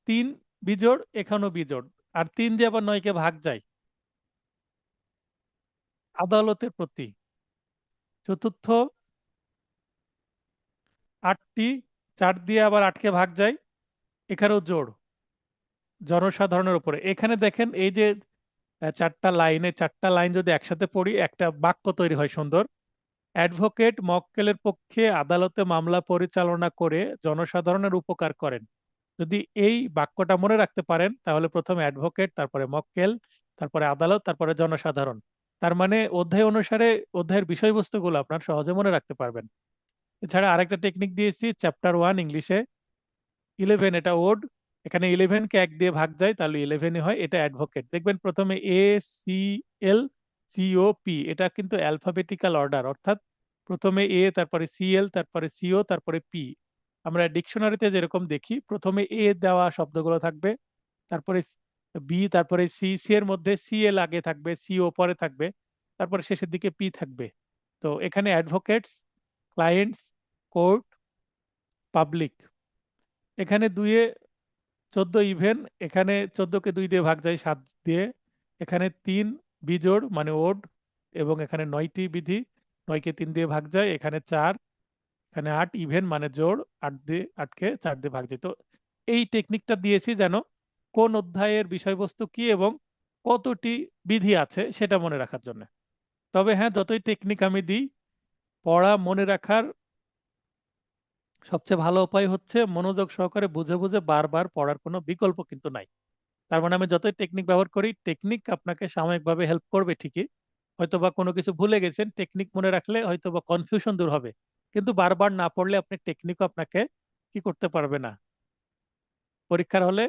3 বিজোড়, এখানেও বিজোড়, আর 3 দিয়ে আবার 9কে ভাগ যায়, আদালতের প্রতি। চতুর্থ 8টি, 4 দিয়ে আবার 8কে ভাগ যায়, এখানেও জোড়, জনসাধারণের উপরে। এখানে দেখেন এই যে 4টা লাইনে, 4টা লাইন যদি একসাথে পড়ি একটা বাক্য তৈরি হয় সুন্দর। অ্যাডভোকেট মক্কেলের পক্ষে আদালতে মামলা পরিচালনা করে জনসাধারণের উপকার করেন। যদি এই বাক্যটা মনে রাখতে পারেন তাহলে প্রথমে অ্যাডভোকেট, তারপরে মক্কেল, তারপরে আদালত, তারপরে জনসাধারণ। তার মানে অধ্যায় অনুসারে অধ্যায়ের বিষয়বস্তুগুলো আপনার সহজে মনে রাখতে পারবেন। এছাড়া আরেকটা টেকনিক দিয়েছি, চ্যাপ্টার 1 ইংলিশে 11, এটা ওড, এখানে 11কে 1 দিয়ে ভাগ যায় তাহলে 11ই হয়, এটা অ্যাডভোকেট। দেখবেন প্রথমে ACLCOP, এটা কিন্তু অ্যালফাবেটিক্যাল অর্ডার, অর্থাৎ প্রথমে এ, তারপরে সিএল, তারপরে সিও, তারপরে পি। আমরা ডিকশনারিতে যেরকম দেখি প্রথমে এ দেওয়া শব্দগুলো থাকবে, তারপরে বি, তারপরে সি, সি এর মধ্যে সিএল আগে থাকবে, সিও পরে থাকবে, তারপরে শেষের দিকে পি থাকবে। তো এখানে অ্যাডভোকেটস, ক্লায়েন্টস, কোর্ট, পাবলিক। এখানে 2-এ 14 ইভেন, এখানে 14কে 2 দিয়ে ভাগ যায় 7 দিয়ে, এখানে 3 বিজোড় মানে ওড, এবং এখানে 9টি বিধি, 9কে 3 দিয়ে ভাগ যায়, এখানে 4, এখানে 8 ইভেন মানে জোড়, 8কে 4 দিয়ে ভাগ যায়। তো এই টেকনিকটা দিয়েছি যেন কোন অধ্যায়ের বিষয়বস্তু কি এবং কতটি বিধি আছে সেটা মনে রাখার জন্য। তবে হ্যাঁ, যতই টেকনিক আমি দিই, পড়া মনে রাখার সবচেয়ে ভালো উপায় হচ্ছে মনোযোগ সহকারে বুঝে বুঝে বারবার পড়ার কোনো বিকল্প কিন্তু নাই। তার মানে আমি যতই টেকনিক ব্যবহার করি, টেকনিক আপনাকে সাময়িকভাবে হেল্প করবে ঠিকই, হয়তো বা কোনো কিছু ভুলে গেছেন, টেকনিক মনে রাখলে হয়তো বা কনফিউশন দূর হবে, কিন্তু বারবার না পড়লে আপনি টেকনিকও আপনাকে কি করতে পারবে না, পরীক্ষার হলে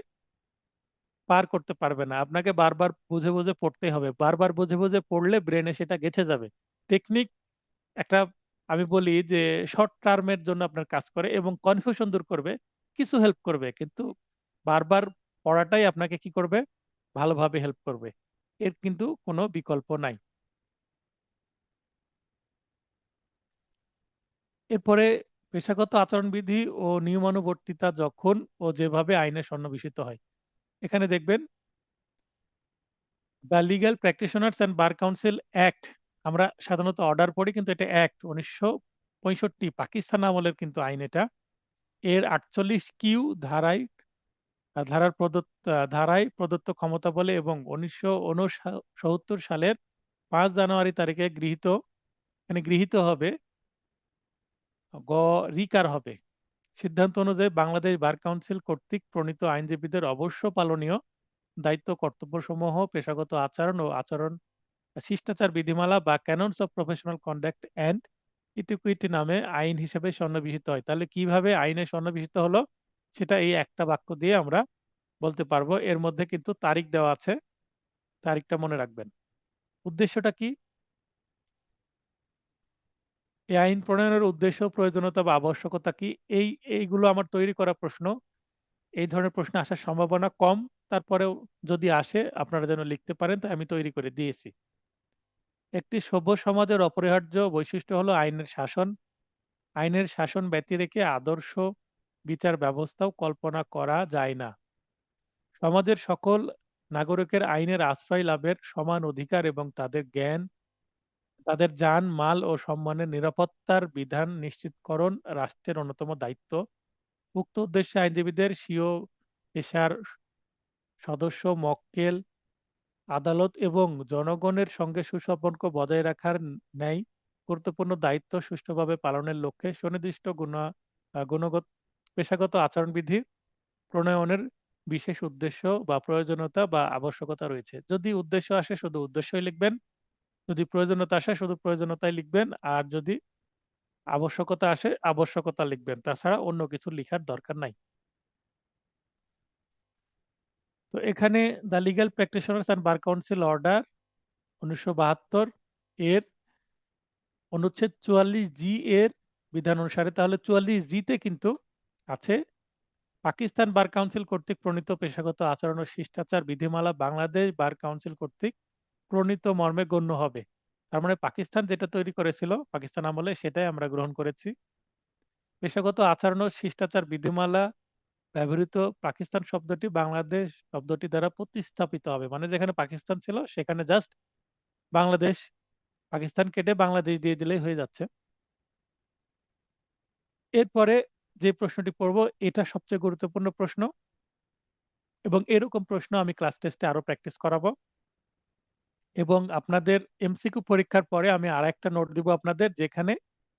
পার করতে পারবে না। আপনাকে বারবার বুঝে বুঝে পড়তে হবে, বারবার বুঝে বুঝে পড়লে ব্রেনে সেটা গেঁথে যাবে। টেকনিক একটা, আমি বলি যে শর্ট টার্মের জন্য আপনার কাজ করে এবং কনফিউশন দূর করবে, কিছু হেল্প করবে, কিন্তু বারবার পড়াটাই আপনাকে কি করবে, ভালোভাবে হেল্প করবে। এর কিন্তু কোনো বিকল্প নাই। এরপরে পেশাগত আচরণবিধি ও নিয়মানুবর্তিতা যখন ও যেভাবে আইনে সন্নিবেশিত হয়। এখানে দেখবেন the legal practitioners and bar council act, আমরা সাধারণত অর্ডার পড়ি কিন্তু এটা অ্যাক্ট 1965 পাকিস্তান আমলের কিন্তু আইন এটা। এর 48 ধারায় ধারায় প্রদত্ত ক্ষমতা বলে এবং 1969 সালের 5 জানুয়ারি তারিখে গৃহীত হবে গ রিকার হবে। সিদ্ধান্ত অনুযায়ী বাংলাদেশ বার কাউন্সিল কর্তৃক প্রণীত আইনজীবীদের অবশ্য পালনীয় দায়িত্ব কর্তব্যসমূহ পেশাগত আচরণ শিষ্টাচার বিধিমালা বা canons of professional conduct and etiquette নামে আইন হিসেবে সন্নিবেশিত হয়। তাহলে কিভাবে আইনে সন্নিবেশিত হলো সেটা এই একটা বাক্য দিয়ে আমরা বলতে পারবো। এর মধ্যে কিন্তু তারিখ দেওয়া আছে, তারিখটা মনে রাখবেন। উদ্দেশ্যটা কি? এই আইন প্রণয়নের উদ্দেশ্য, প্রয়োজনীয়তা বা আবশ্যকতা কি, এইগুলো আমার তৈরি করা প্রশ্ন। এই ধরনের প্রশ্ন আসার সম্ভাবনা কম, তারপরেও যদি আসে আপনারা যেন লিখতে পারেন, তাই আমি তৈরি করে দিয়েছি। একটি সভ্য সমাজের অপরিহার্য বৈশিষ্ট্য হলো আইনের শাসন। আইনের শাসন ব্যতি রেখে আদর্শ বিচার ব্যবস্থাও কল্পনা করা যায় না। সমাজের সকল নাগরিকের আইনের আশ্রয় লাভের সমান অধিকার এবং তাদের যান মাল ও সম্মানের নিরাপত্তার বিধান নিশ্চিতকরণ রাষ্ট্রের অন্যতম দায়িত্ব। উক্ত উদ্দেশ্যে আইনজীবীদের স্বীয় পেশার সদস্য, মক্কেল, আদালত এবং জনগণের সঙ্গে সুসম্পর্ক বজায় রাখার ন্যায় গুরুত্বপূর্ণ দায়িত্ব সুষ্ঠুভাবে পালনের লক্ষ্যে সুনির্দিষ্ট গুণগত পেশাগত আচরণবিধি প্রণয়নের বিশেষ উদ্দেশ্য বা প্রয়োজনীয়তা বা আবশ্যকতা রয়েছে। যদি উদ্দেশ্য আসে শুধু উদ্দেশ্যই লিখবেন, যদি প্রয়োজনীয়তা আসে শুধু প্রয়োজনীয়তাই লিখবেন, আর যদি আবশ্যকতা আসে আবশ্যকতা লিখবেন, তাছাড়া অন্য কিছু লিখার দরকার নাই। তো এখানে the legal practitioners and bar council order 1972 এর অনুচ্ছেদ 44G এর বিধান অনুসারে, তাহলে 44G তে কিন্তু আছে পাকিস্তান বার কাউন্সিল কর্তৃক প্রণীত পেশাগত আচরণ ও শিষ্টাচার বিধিমালা বাংলাদেশ বার কাউন্সিল কর্তৃক প্রণীত মর্মে গণ্য হবে। তার মানে পাকিস্তান যেটা তৈরি করেছিল পাকিস্তান আমলে, সেটাই আমরা গ্রহণ করেছি। পেশাগত আচরণ ও শিষ্টাচার বিধিমালা ব্যবহৃত পাকিস্তান শব্দটি বাংলাদেশ শব্দটি দ্বারা প্রতিস্থাপিত হবে। মানে যেখানে পাকিস্তান ছিল সেখানে জাস্ট বাংলাদেশ, পাকিস্তান কেটে বাংলাদেশ দিয়ে দিলেই হয়ে যাচ্ছে। এরপরে যে প্রশ্নটি পড়ব এটা সবচেয়ে গুরুত্বপূর্ণ প্রশ্ন, এবং এরকম প্রশ্ন আমি ক্লাস টেস্টে আরো প্র্যাকটিস করাবো। এবং আপনাদের এমসিকিউ পরীক্ষার পরে আমি আর একটা নোট দিব আপনাদের, যেখানে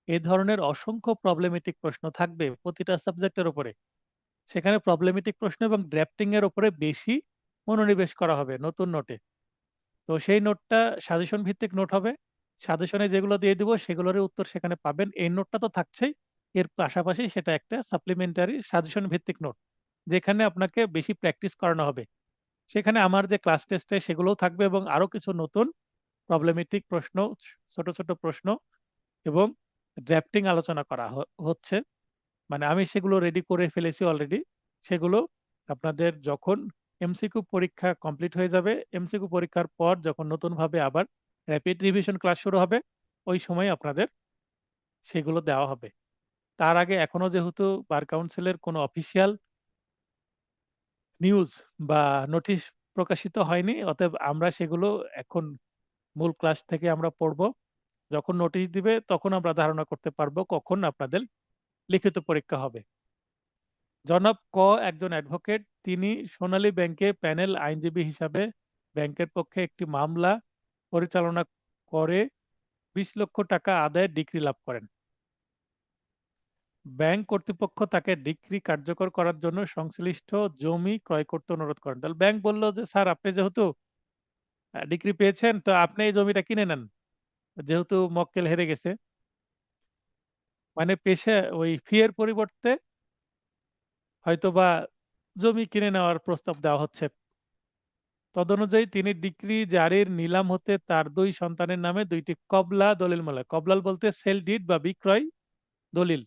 এই ধরনের অসংখ্য প্রবলেমেটিক প্রশ্ন থাকবে প্রতিটা সাবজেক্টের উপরে। সেখানে প্রবলেমেটিক প্রশ্ন এবং ড্রাফটিং এর উপরে বেশি মনোনিবেশ করা হবে নতুন নোটে। তো সেই নোটটা সাজেশন ভিত্তিক নোট হবে। সাজেশনে যেগুলো দিয়ে দিব সেগুলোর উত্তর সেখানে পাবেন। এই নোটটা তো থাকছেই, এর পাশাপাশি সেটা একটা সাপ্লিমেন্টারি সাজেশন ভিত্তিক নোট, যেখানে আপনাকে বেশি প্র্যাকটিস করানো হবে। সেখানে আমার যে ক্লাস টেস্টে সেগুলোও থাকবে এবং আরো কিছু নতুন প্রবলেমেটিক প্রশ্ন, ছোট ছোট প্রশ্ন এবং ড্রাফটিং আলোচনা করা হচ্ছে। মানে আমি সেগুলো রেডি করে ফেলেছি অলরেডি। সেগুলো আপনাদের যখন এমসিকিউ পরীক্ষা কমপ্লিট হয়ে যাবে, এমসিকিউ পরীক্ষার পর যখন নতুন ভাবে আবার র্যাপিড রিভিশন ক্লাস শুরু হবে, ওই সময় আপনাদের সেগুলো দেওয়া হবে। তার আগে এখনো যেহেতু বার কাউন্সিলের কোনো অফিসিয়াল নিউজ বা নোটিশ প্রকাশিত হয়নি, অতএব আমরা সেগুলো এখন মূল ক্লাস থেকে আমরা পড়ব। যখন নোটিশ দিবে তখন আমরা ধারণা করতে পারবো কখন আপনাদের লিখিত পরীক্ষা হবে। জনাব ক একজন অ্যাডভোকেট, তিনি সোনালী ব্যাংকে প্যানেল আইনজীবী হিসাবে ব্যাংকের পক্ষে একটি মামলা পরিচালনা করে 20 লক্ষ টাকা আদায়ের ডিক্রি লাভ করেন। ব্যাংক কর্তৃপক্ষ তাকে ডিক্রি কার্যকর করার জন্য সংশ্লিষ্ট জমি ক্রয় করতে অনুরোধ করেন। তাহলে ব্যাংক বলল যে স্যার, আপনি যেহেতু ডিক্রি পেয়েছেন তো আপনি এই জমিটা কিনে নেন, যেহেতু মক্কেল হেরে গেছে। মানে পেশা ওই ফি এর পরিবর্তে হয়তোবা জমি কিনে নেওয়ার প্রস্তাব দেওয়া হচ্ছে। তদনুযায়ী তিনি ডিক্রি জারির নিলাম হতে তার 2 সন্তানের নামে 2টি কবলা দলিল কবলাল বলতে সেল ডিড বা বিক্রয় দলিল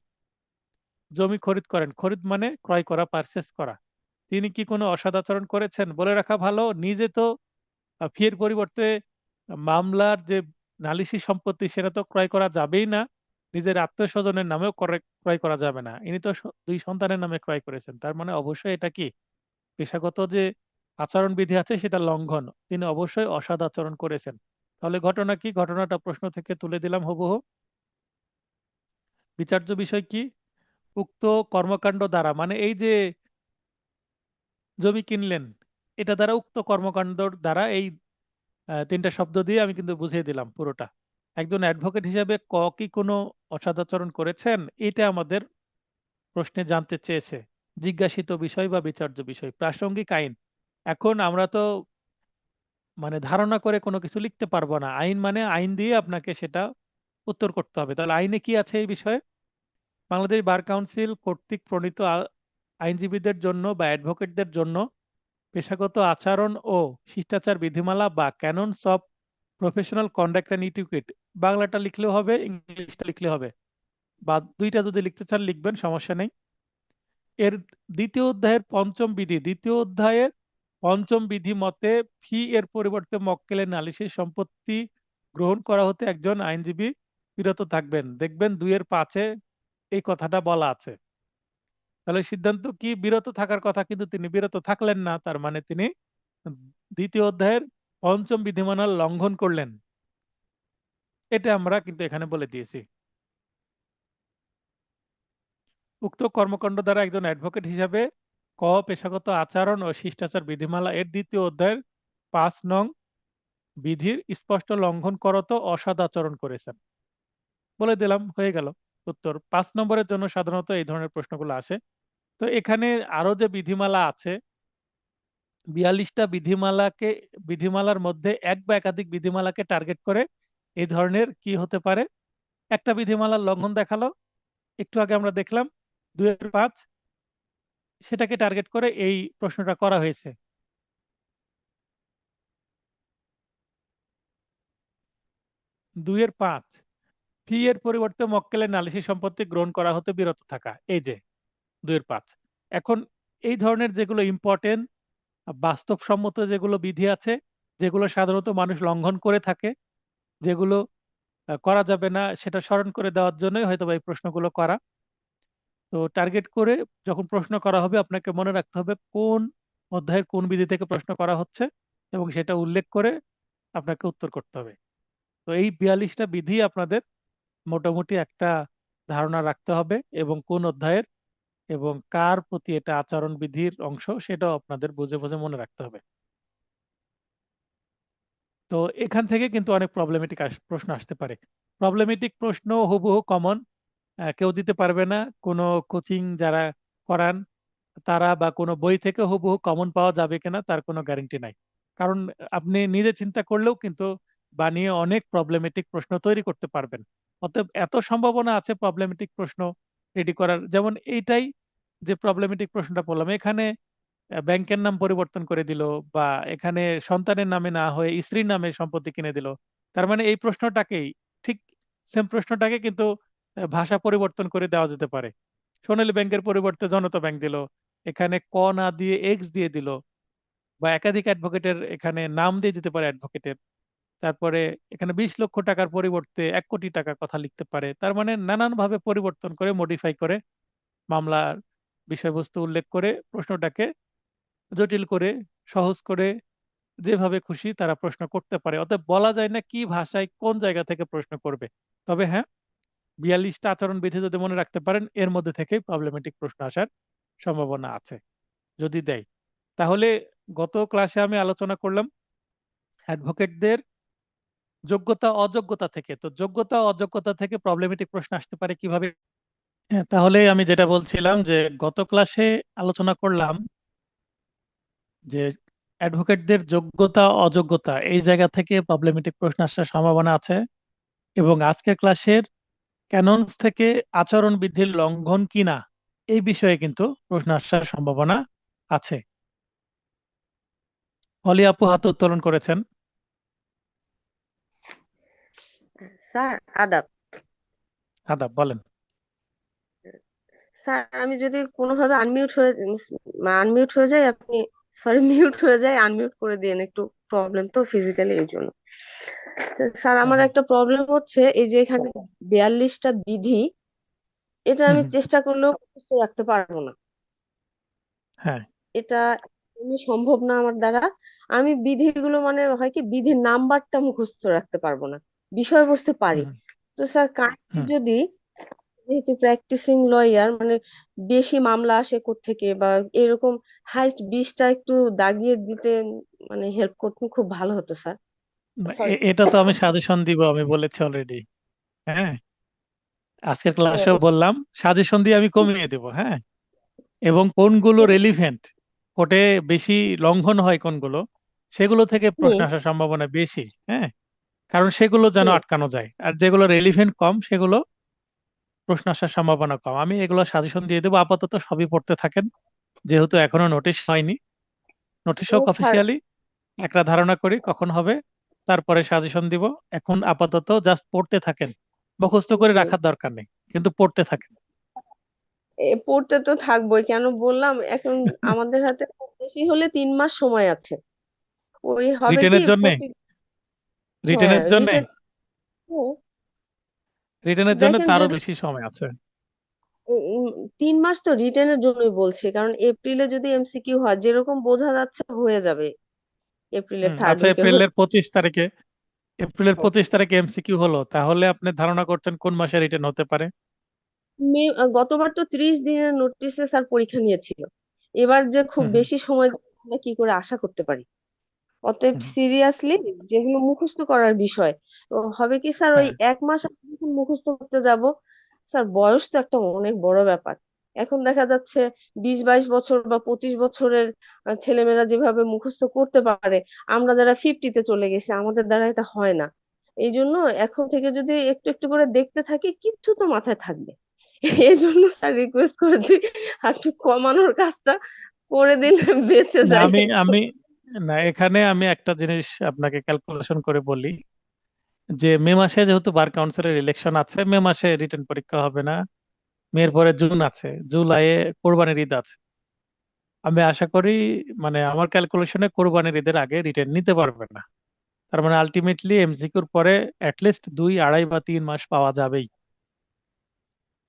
জমি খরিদ করেন। খরিদ মানে ক্রয় করা, পারচেস করা। তিনি কি কোনো অসদাচরণ করেছেন? বলে রাখা ভালো, নিজে তো ফি এর পরিবর্তে মামলার যে নালিশি সম্পত্তি সেটা তো ক্রয় করা যাবেই না, নিজের আত্মীয় স্বজনের নামেও ক্রয় করা যাবে না। ইনি তো 2 সন্তানের নামে ক্রয় করেছেন, তার মানে অবশ্যই এটা কি পেশাগত যে আচরণবিধি আছে সেটা লঙ্ঘন, তিনি অবশ্যই অসৎ আচরণ করেছেন। তাহলে ঘটনা কি? ঘটনাটা প্রশ্ন থেকে তুলে দিলাম হুবহু। বিচার্য বিষয় কি? উক্ত কর্মকাণ্ড দ্বারা, মানে এই যে জমি কিনলেন, এটা দ্বারা, উক্ত কর্মকাণ্ড দ্বারা, এই তিনটা শব্দ দিয়ে আমি কিন্তু বুঝিয়ে দিলাম পুরোটা। একজন অ্যাডভোকেট হিসেবে কি কোনো অসদাচরণ করেছেন, এটা আমাদের প্রশ্নে জানতে চেয়েছে। জিজ্ঞাসিত বিষয় বা বিচার্য বিষয় প্রাসঙ্গিক আইন। এখন আমরা তো মানে ধারণা করে কোনো কিছু লিখতে পারবো না, আইন মানে আইন দিয়ে আপনাকে সেটা উত্তর করতে হবে। তাহলে আইনে কি আছে এই বিষয়ে? বাংলাদেশ বার কাউন্সিল কর্তৃক প্রণীত আইনজীবীদের জন্য বা অ্যাডভোকেটদের জন্য পেশাগত আচরণ ও শিষ্টাচার বিধিমালা বা canons of professional conduct and etiquette, বাংলাটা লিখলেও হবে, ইংলিশটা লিখলে হবে, বা দুইটা যদি লিখতে চান লিখবেন, সমস্যা নেই। এর দ্বিতীয় অধ্যায়ের পঞ্চম বিধি মতে ফি এর পরিবর্তে মক্কেলের নালিশি সম্পত্তি গ্রহণ করা হতে একজন আইনজীবী বিরত থাকবেন। দেখবেন 2-5 এই কথাটা বলা আছে। তাহলে সিদ্ধান্ত কি? বিরত থাকার কথা, কিন্তু তিনি বিরত থাকলেন না, তার মানে তিনি দ্বিতীয় অধ্যায়ের পঞ্চম বিধিমালার লঙ্ঘন করলেন। এটা আমরা কিন্তু এখানে বলে দিয়েছি। উক্ত কর্মকাণ্ড দ্বারা একজন অ্যাডভোকেট হিসাবে পেশাগত আচরণ ও শিষ্টাচার বিধিমালা এর দ্বিতীয় অধ্যায়ের 5 নং বিধির স্পষ্ট লঙ্ঘন করত অসৎ আচরণ করেছেন। বলে দিলাম, হয়ে গেল উত্তর। 5 নম্বরের জন্য সাধারণত এই ধরনের প্রশ্নগুলো আসে। তো এখানে আরো যে বিধিমালা আছে, 42টা বিধিমালার মধ্যে এক বা একাধিক বিধিমালাকে টার্গেট করে এই ধরনের কি হতে পারে? একটা বিধিমালার লঙ্ঘন দেখালো, একটু আগে আমরা দেখলাম 2-5, সেটাকে টার্গেট করে এই প্রশ্নটা করা হয়েছে। 2-5 ফি এর পরিবর্তে মক্কেলের নালিশি সম্পত্তি গ্রহণ করা হতে বিরত থাকা, এই যে 2-5। এখন এই ধরনের যেগুলো ইম্পর্টেন্ট বাস্তবসম্মত যেগুলো বিধি আছে, যেগুলো সাধারণত মানুষ লঙ্ঘন করে থাকে, যেগুলো করা যাবে না, সেটা স্মরণ করে দেওয়ার জন্যই হয়তো বা এই প্রশ্নগুলো করা। তো টার্গেট করে যখন প্রশ্ন করা হবে আপনাকে মনে রাখতে হবে কোন অধ্যায়ের কোন বিধি থেকে প্রশ্ন করা হচ্ছে, এবং সেটা উল্লেখ করে আপনাকে উত্তর করতে হবে। তো এই 42টা বিধি আপনাদের মোটামুটি একটা ধারণা রাখতে হবে, এবং কোন অধ্যায়ের এবং কার প্রতি এটা আচরণ বিধির অংশ সেটাও আপনাদের বুঝে বুঝে মনে রাখতে হবে। তো এখান থেকে কিন্তু অনেক প্রবলেমেটিক প্রশ্ন আসতে পারে। প্রবলেমেটিক প্রশ্ন হুবহু কমন কেউ দিতে পারবে না। কোনো কোচিং যারা করান তারা বা কোনো বই থেকে হুবহু কমন পাওয়া যাবে কিনা তার কোনো গ্যারান্টি নাই। কারণ আপনি নিজে চিন্তা করলেও কিন্তু বানিয়ে অনেক প্রবলেমেটিক প্রশ্ন তৈরি করতে পারবেন। অতএব এত সম্ভাবনা আছে প্রবলেমেটিক প্রশ্ন রেডি করার। যেমন এইটাই যে প্রবলেমেটিক প্রশ্নটা বললাম, এখানে ব্যাংকের নাম পরিবর্তন করে দিল, বা এখানে সন্তানের নামে না হয়ে স্ত্রীর নামে সম্পত্তি কিনে দিল। তার মানে এই প্রশ্নটাকেই, ঠিক সেম প্রশ্নটাকে কিন্তু ভাষা পরিবর্তন করে দেওয়া যেতে পারে। সোনালী ব্যাংকের পরিবর্তে জনতা ব্যাংক দিল, এখানে ক না দিয়ে এক্স দিয়ে দিল, বা একাধিক অ্যাডভোকেটের এখানে নাম দিয়ে দিতে পারে অ্যাডভোকেটের। তারপরে এখানে 20 লক্ষ টাকার পরিবর্তে 1 কোটি টাকা কথা লিখতে পারে। তার মানে নানান ভাবে পরিবর্তন করে, মডিফাই করে, মামলার বিষয়বস্তু উল্লেখ করে প্রশ্নটাকে জটিল করে, সহজ করে, যেভাবে খুশি তারা প্রশ্ন করতে পারে। অতএব বলা যায় না কি ভাষায় কোন জায়গা থেকে প্রশ্ন করবে। তবে হ্যাঁ, 42টা আচরণ বিধি যদি মনে রাখতে পারেন, এর মধ্যে থেকেই প্রবলেমেটিক প্রশ্ন আসার সম্ভাবনা আছে যদি দেয়। তাহলে গত ক্লাসে আমি আলোচনা করলাম অ্যাডভোকেটদের যোগ্যতা অযোগ্যতা থেকে। তো যোগ্যতা অযোগ্যতা থেকে প্রবলেমেটিক প্রশ্ন আসতে পারে কিভাবে? হ্যাঁ, তাহলে আমি যেটা বলছিলাম যে গত ক্লাসে আলোচনা করলাম যে অ্যাডভোকেটদের যোগ্যতা অযোগ্যতা এই জায়গা থেকে প্রবলেমেটিক প্রশ্ন আসার সম্ভাবনা আছে, এবং আজকের ক্লাসের ক্যাননস থেকে আচরণ বিধির লঙ্ঘন কিনা এই বিষয়ে কিন্তু প্রশ্ন আসার সম্ভাবনা আছে। অলি আপু হাত উত্তোলন করেছেন। স্যার আদাব। আদাব, বলেন। স্যার আমি যদি কোনোভাবে আনমিউট হয়ে যাই, আপনি সরি মিউট হয়ে যায়, আনমিউট করে দিয়েন, একটু প্রবলেম তো ফিজিক্যালি, এই জন্য। তো স্যার আমার হ্যাঁ, একটা প্রবলেম হচ্ছে, এই যে এখানে 42টা বিধি, এটা হুম, আমি হুম, চেষ্টা করলেও মুখস্থ রাখতে পারবো না। হ্যাঁ, এটা একদমই সম্ভব না আমার দ্বারা। আমি বিধিগুলো মানে হয় কি, বিধির নাম্বারটা মুখস্থ রাখতে পারবো না, বিষয়বস্তু পারি। হুম তো স্যার কাইন্ডলি হুম যদি, যেহেতু প্র্যাকটিসিং লয়ার মানে বেশি মামলা আসে থেকে বা এরকম হাইস্ট 20টা একটু দাগিয়ে দিতে মানে হেল্প করতেন, খুব ভালো হতো স্যার। না, সরি। এটা তো আমি সাজেশন দিব, আমি বলেছি অলরেডি। হ্যাঁ, আজকের ক্লাসেও বললাম সাজেশন দিয়ে আমি কমিয়ে দেব। হ্যাঁ, এবং কোনগুলো রেলিভেন্ট, কোর্টে বেশি লঙ্ঘন হয় কোনগুলো, সেগুলো থেকে প্রশ্ন হুম আসার সম্ভাবনা বেশি। হ্যাঁ, কারণ সেগুলো যেন হুম। আটকানো যায়, আর যেগুলো রেলিভেন্ট কম সেগুলো প্রশ্ন আসার সম্ভাবনা কম। আমি এগুলো সাজেশন দিয়ে দেবো। আপাতত সবই পড়তে থাকেন, যেহেতু এখনো নোটিশ হয়নি। নোটিশ ও হোক স্যার, অফিসিয়ালি, একটা ধারণা করি কখন হবে, তারপরে সাজেশন দিব। এখন আপাতত জাস্ট পড়তে থাকেন, মুখস্থ করে হুম, রাখার দরকার নেই, কিন্তু পড়তে থাকেন। পড়তে তো থাকবোই, কেন বললাম এখন আমাদের হাতে খুব বেশি হলে 3 মাস সময় আছে। ওই হবে কি রিটেনের জন্যে, প্রতি, হ্যাঁ রিটেনের জন্যে রিটেন, রিটেনের জন্য দেখেন তারও যদি বেশি সময় আছে। 3 মাস তো রিটেনের জন্যই বলছি, কারণ এপ্রিলে যদি এমসিকিউ হয় যেরকম বোঝা যাচ্ছে হয়ে যাবে এপ্রিলের থার্ড আচ্ছা, উইকে হয়ে এপ্রিলের 25 তারিখে এমসিকিউ হলো, তাহলে আপনি ধারণা করছেন কোন মাসে রিটেন হতে পারে? গতবার তো 30 দিনের নোটিশে স্যার পরীক্ষা নিয়েছিল। এবার যে খুব হুম হুম বেশি সময় দেবে আমরা কি করে আশা করতে পারি? অতএব হুম, সিরিয়াসলি যেগুলো মুখস্থ করার বিষয়, তো হবে কি স্যার, ওই হ্যাঁ 1 মাস আগে যখন মুখস্থ করতে যাব, স্যার বয়স তো একটা অনেক বড় ব্যাপার। এখন দেখা যাচ্ছে 20-22 বছর বা 25 বছরের ছেলেমেয়েরা যেভাবে মুখস্থ করতে পারে, আমরা যারা 50-তে চলে গেছি আমাদের দ্বারা এটা হয় না। এই জন্য এখন থেকে যদি একটু একটু করে দেখতে থাকি কিছু তো মাথায় থাকবে। এই জন্য স্যার রিকোয়েস্ট করেছি, আর একটু কমানোর কাজটা করে দিলে বেঁচে না, যায় আমি একটু। আমি না, এখানে আমি একটা জিনিস আপনাকে ক্যালকুলেশন করে বলি, যে মে মাসে যেহেতু বার কাউন্সিলের ইলেকশন আছে, মে মাসে রিটেন পরীক্ষা হবে না। মের পরে জুন আছে, জুলাইয়ে কোরবানির ঈদ আছে। আমি আশা করি, মানে আমার ক্যালকুলেশনে কোরবানির ঈদের আগে রিটেন নিতে পারবে না। তার মানে আলটিমেটলি এমসিকিউর পরে অ্যাটলিস্ট 2, 2.5 বা 3 মাস পাওয়া যাবেই।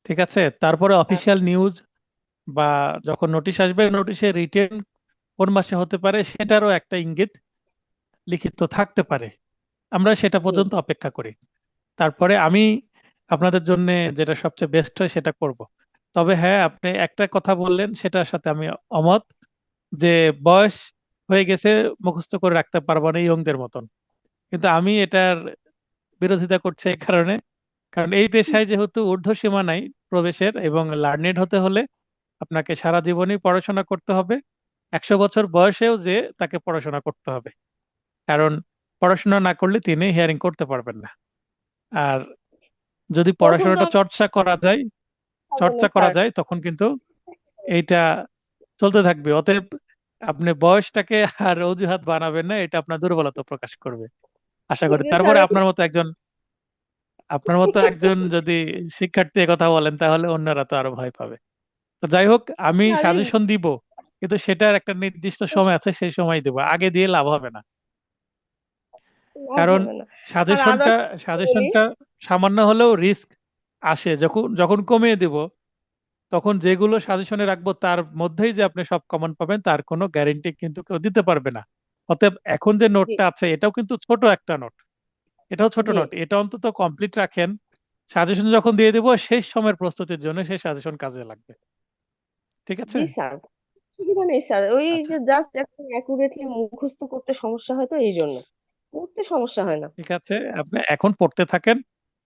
ঠিক আছে, তারপরে অফিসিয়াল নিউজ বা যখন নোটিশ আসবে, নোটিশে রিটেন কোন মাসে হতে পারে সেটারও একটা ইঙ্গিত লিখিত থাকতে পারে। আমরা সেটা জি পর্যন্ত অপেক্ষা করি, তারপরে আমি আপনাদের জন্য যেটা সবচেয়ে বেস্ট হয় সেটা করব। তবে হ্যাঁ, আপনি একটা কথা বললেন, সেটার সাথে আমি অমত, যে বয়স হয়ে গেছে, মুখস্থ করে রাখতে পারবো না ইয়ংদের মতন। কিন্তু আমি এটার বিরোধিতা করছি এই কারণে, কারণ এই পেশায় যেহেতু ঊর্ধ্বসীমা নাই প্রবেশের, এবং লার্নেড হতে হলে আপনাকে সারা জীবনই পড়াশোনা করতে হবে। 100 বছর বয়সেও যে তাকে পড়াশোনা করতে হবে, কারণ পড়াশোনা না করলে তিনি হিয়ারিং করতে পারবেন না। আর যদি তখন তো পড়াশোনাটা আমি চর্চা করা যায়, পারবো না স্যার। তখন কিন্তু এইটা চলতে থাকবে। অতএব আপনি বয়সটাকে আর অজুহাত বানাবেন না, এটা আপনার দুর্বলতা প্রকাশ করবে আশা ওই করি। যে স্যার তারপরে ওই আপনার মতো একজন যদি শিক্ষার্থী এ কথা বলেন, তাহলে অন্যরা তো আরো ভয় পাবে। তো যাই হোক, আমি স্যার ওই সাজেশন দিব, কিন্তু সেটার একটা নির্দিষ্ট সময় আছে, সেই সময় দিব, আগে দিয়ে লাভ হবে না। লাভ কারণ হবে না স্যার। আরো সাজেশনটা একটা কথা বলি, সাজেশনটা সামান্য হলেও রিস্ক আসে। যখন যখন কমিয়ে দিব, তখন যেগুলো সাজেশনে রাখবো তার মধ্যেই যে আপনি সব কমন পাবেন তার কোনো গ্যারেন্টি কিন্তু কেউ দিতে পারবে না। অতএব এখন যে জি নোটটা আছে এটাও কিন্তু ছোট একটা নোট, এটাও ছোট জি নোট, এটা অন্তত কমপ্লিট রাখেন। সাজেশন যখন দিয়ে দিব, শেষ সময়ের প্রস্তুতির জন্য সেই সাজেশন কাজে লাগবে। ঠিক আছে? জি স্যার, অসুবিধা নেই স্যার। ওই আচ্ছা, যে জাস্ট এখন অ্যাকুরেটলি মুখস্থ করতে সমস্যা হয়, তো এই জন্য পড়তে সমস্যা হয় না। ঠিক আছে, আপনি এখন পড়তে থাকেন,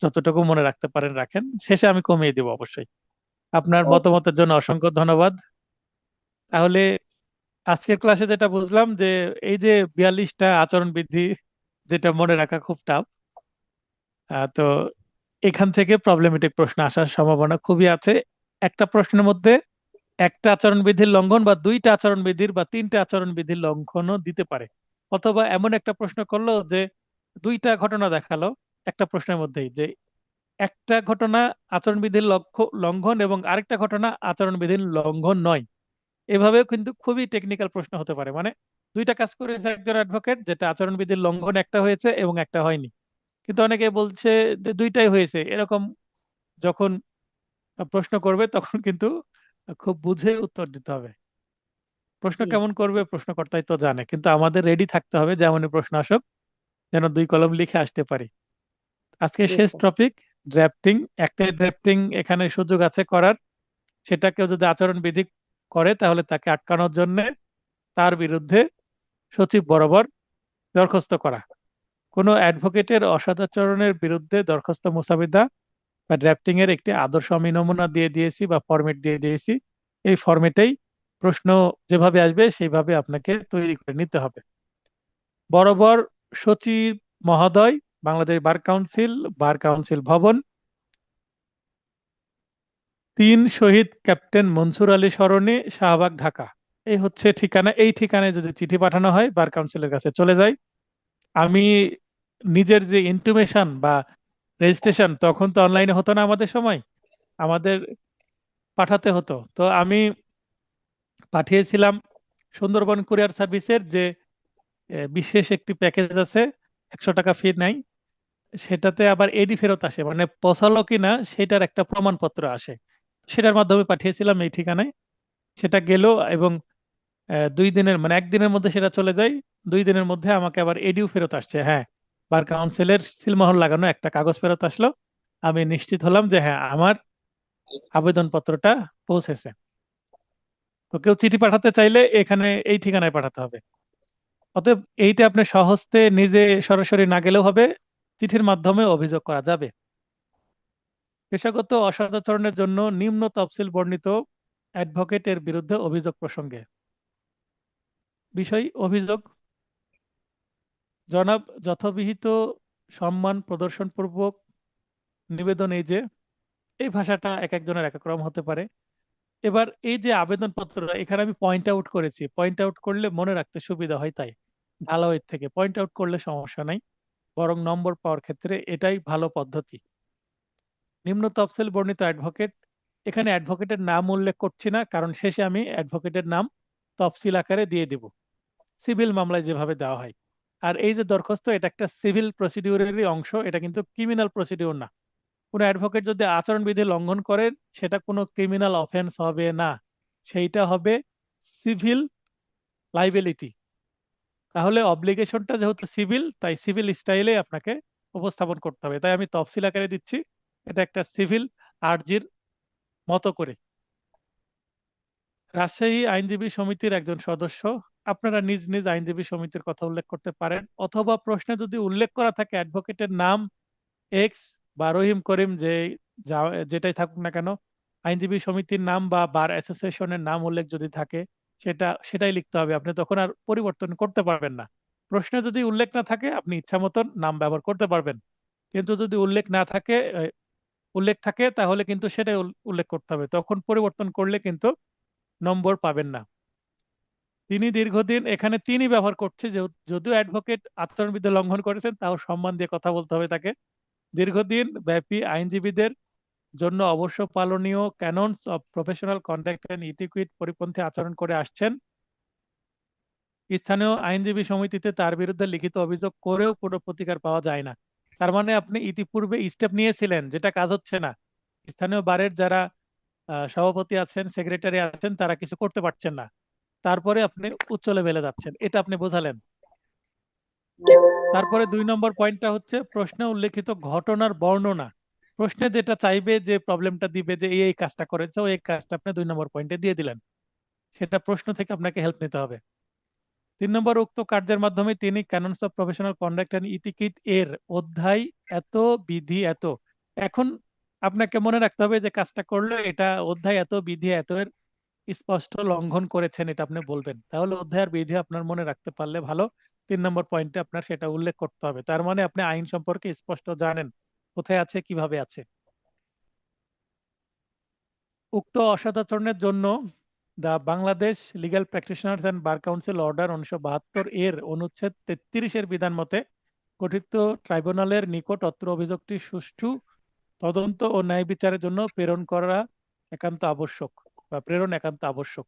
যতটুকু মনে রাখতে পারেন রাখেন, শেষে আমি কমিয়ে দিব অবশ্যই। আপনার ওকে। মতামতের জন্য অসংখ্য ধন্যবাদ। তাহলে আজকের ক্লাসে যেটা বুঝলাম, যে এই যে 42টা আচরণবিধি, যেটা মনে রাখা খুব টাফ, তো এখান থেকে প্রবলেমেটিক প্রশ্ন আসার সম্ভাবনা খুবই আছে। একটা প্রশ্নের মধ্যে একটা আচরণবিধির লঙ্ঘন বা দুইটা আচরণবিধির বা তিনটা আচরণবিধির লঙ্ঘনও দিতে পারে, অথবা এমন একটা প্রশ্ন করলো যে দুইটা ঘটনা দেখালো একটা প্রশ্নের মধ্যেই, যে একটা ঘটনা আচরণবিধির লঙ্ঘন এবং আরেকটা ঘটনা আচরণবিধির লঙ্ঘন নয়। এভাবেও কিন্তু খুবই টেকনিক্যাল প্রশ্ন হতে পারে, মানে দুইটা কাজ করেছে একজন অ্যাডভোকেট, যেটা আচরণবিধির লঙ্ঘন একটা হয়েছে এবং একটা হয়নি, কিন্তু অনেকে বলছে যে দুইটাই হয়েছে। এরকম যখন প্রশ্ন করবে তখন কিন্তু খুব বুঝে উত্তর দিতে হবে। প্রশ্ন জি কেমন করবে প্রশ্নকর্তাই তো জানে, কিন্তু আমাদের রেডি থাকতে হবে যেমনই প্রশ্ন আসুক যেন 2 কলম লিখে আসতে পারি। আজকে জি শেষ স্যার। Topic drafting. একটাই ড্রাফটিং এখানে সুযোগ আছে করার, সেটা কেউ যদি আচরণবিধি করে তাহলে তাকে আটকানোর জন্য তার বিরুদ্ধে সচিব বরাবর দরখাস্ত করা। কোনো অ্যাডভোকেটের অসদাচরণের বিরুদ্ধে দরখাস্ত মুসাবিদা বা ড্রাফটিং এর একটি আদর্শ আমি নমুনা দিয়ে দিয়েছি বা ফরম্যাট দিয়ে দিয়েছি। এই ফরম্যাটেই প্রশ্ন যেভাবে আসবে সেইভাবে আপনাকে তৈরি করে নিতে হবে। বরাবর সচিব মহোদয়, বাংলাদেশ বার কাউন্সিল ভবন, 3 শহীদ ক্যাপ্টেন মনসুর আলী সরণি, শাহবাগ, ঢাকা। এই হচ্ছে ঠিকানা। এই ঠিকানায় যদি চিঠি পাঠানো হয় বার কাউন্সিলের কাছে চলে যায়। আমি নিজের যে ইন্টিমেশন বা রেজিস্ট্রেশন তখন তো অনলাইনে হতো না, আমাদের সময় আমাদের পাঠাতে হতো। তো আমি পাঠিয়েছিলাম সুন্দরবন কুরিয়ার সার্ভিসের যে বিশেষ একটি প্যাকেজ আছে, 100 টাকা ফি নাই, সেটাতে আবার এডি ফেরত আসে, মানে পৌঁছালো কিনা সেটার একটা প্রমাণপত্র আসে। সেটার মাধ্যমে পাঠিয়েছিলাম এই ঠিকানায়। সেটা গেল এবং 2 দিনের মানে 1 দিনের মধ্যে সেটা চলে যায়। 2 দিনের মধ্যে আমাকে আবার এডিও ফেরত আসছে। হ্যাঁ, বার কাউন্সিলের সিলমোহর লাগানো একটা কাগজ ফেরত আসলো। আমি নিশ্চিত হলাম যে হ্যাঁ, আমার আবেদনপত্রটা পৌঁছেছে। তো কেউ চিঠি পাঠাতে চাইলে এখানে এই ঠিকানায় পাঠাতে হবে। অতএব এইটা আপনি সহজতে নিজে সরাসরি না গেলেও হবে, চিঠির মাধ্যমে অভিযোগ করা যাবে। পেশাগত অসদাচরণের জন্য নিম্ন তফসিল বর্ণিত অ্যাডভোকেটের বিরুদ্ধে অভিযোগ প্রসঙ্গে বিষয় অভিযোগ: জনাব, যথবিহিত সম্মান প্রদর্শনপূর্বক নিবেদন এই যে, এই ভাষাটা এক একজনের এক এক রকম হতে পারে। এবার এই যে আবেদনপত্রটা এখানে আমি পয়েন্ট আউট করেছি, পয়েন্ট আউট করলে মনে রাখতে সুবিধা হয়, তাই ঢালাওয়ের থেকে পয়েন্ট আউট করলে সমস্যা নাই, বরং নম্বর পাওয়ার ক্ষেত্রে এটাই ভালো পদ্ধতি। নিম্ন তফসিল বর্ণিত অ্যাডভোকেট, এখানে অ্যাডভোকেটের নাম উল্লেখ করছি না, কারণ শেষে আমি অ্যাডভোকেটের নাম তফসিল আকারে দিয়ে দেব, সিভিল মামলায় যেভাবে দেওয়া হয়। আর এই যে দরখাস্ত, এটা একটা সিভিল প্রসিডিউরেরই অংশ, এটা কিন্তু ক্রিমিনাল প্রসিডিউর না। কোনো অ্যাডভোকেট যদি আচরণবিধি লঙ্ঘন করে সেটা কোনো ক্রিমিনাল অফেন্স হবে না, সেইটা হবে সিভিল লাইবিলিটি। তাহলে অব্লিগেশনটা যেহেতু সিভিল, তাই সিভিল স্টাইলে আপনাকে উপস্থাপন করতে হবে, তাই আমি তফসিল আকারে দিচ্ছি। এটা একটা সিভিল আর্জির মতো করে। রাজশাহী আইনজীবী সমিতির একজন সদস্য, আপনারা নিজ নিজ আইনজীবী সমিতির কথা উল্লেখ করতে পারেন, অথবা প্রশ্নে যদি উল্লেখ করা থাকে অ্যাডভোকেটের নাম এক্স বা রহিম করিম, যে যেটাই থাকুক না কেন, আইনজীবী সমিতির নাম বা বার অ্যাসোসিয়েশনের নাম উল্লেখ যদি থাকে সেটাই লিখতে হবে। আপনি তখন আর পরিবর্তন করতে পারবেন না। প্রশ্নে যদি উল্লেখ না থাকে আপনি ইচ্ছা মতন নাম ব্যবহার করতে পারবেন, কিন্তু যদি উল্লেখ না থাকে উল্লেখ থাকে তাহলে কিন্তু সেটাই উল্লেখ করতে হবে, তখন পরিবর্তন করলে কিন্তু নম্বর পাবেন না। তিনি দীর্ঘদিন, এখানে তিনি ব্যবহার করছে, যদিও অ্যাডভোকেট আচরণবিধি লঙ্ঘন করেছেন তাও সম্মান দিয়ে কথা বলতে হবে তাকে। দীর্ঘদিন ব্যাপী আইনজীবীদের জন্য অবশ্য পালনীয় ক্যাননস অফ প্রফেশনাল কন্ডাক্ট এন্ড ইটিকুইট পরিপন্থী আচরণ করে আসছেন। স্থানীয় আইনজীবী সমিতিতে তার বিরুদ্ধে লিখিত অভিযোগ করেও কোনো প্রতিকার পাওয়া যায় না। তার মানে আপনি ইতিপূর্বে স্টেপ নিয়েছিলেন, যেটা কাজ হচ্ছে না। স্থানীয় বারের যারা সভাপতি আছেন, সেক্রেটারি আছেন, তারা কিছু করতে পারছেন না, তারপরে আপনি উচ্চ লেভেলে যাচ্ছেন, এটা আপনি বোঝালেন। তারপরে 2 নম্বর পয়েন্টটা হচ্ছে প্রশ্নে উল্লেখিত ঘটনার বর্ণনা। প্রশ্নে যেটা চাইবে, যে প্রবলেমটা দিবে যে এই কাজটা করেছে, ওই কাজটা আপনি 2 নম্বর পয়েন্টে দিয়ে দিলেন, সেটা প্রশ্ন থেকে আপনাকে হেল্প নিতে হবে। 3 নম্বর, উক্ত কার্যের মাধ্যমে তিনি ক্যাননস of professional conduct and e ticket এর অধ্যায় এত বিধি এত, এখন আপনাকে মনে রাখতে হবে যে কাজটা করলে এটা অধ্যায় এত বিধি এত এর স্পষ্ট লঙ্ঘন করেছেন, এটা আপনি বলবেন, তাহলে অধ্যায় আর বিধি আপনার মনে রাখতে পারলে ভালো। 3 নম্বর পয়েন্টে আপনার সেটা উল্লেখ করতে হবে, তার মানে আপনি আইন সম্পর্কে স্পষ্ট জানেন কোথায় আছে কিভাবে আছে। উক্ত অসদাচরণের জন্য the Bangladesh legal practitioners and bar council order 1972 এর অনুচ্ছেদ 33 এর বিধান মতে গঠিত ট্রাইব্যুনালের নিকট অত্র অভিযোগটি সুষ্ঠু তদন্ত ও ন্যায় বিচারের জন্য প্রেরণ করা একান্ত আবশ্যক বা প্রেরণ একান্ত আবশ্যক।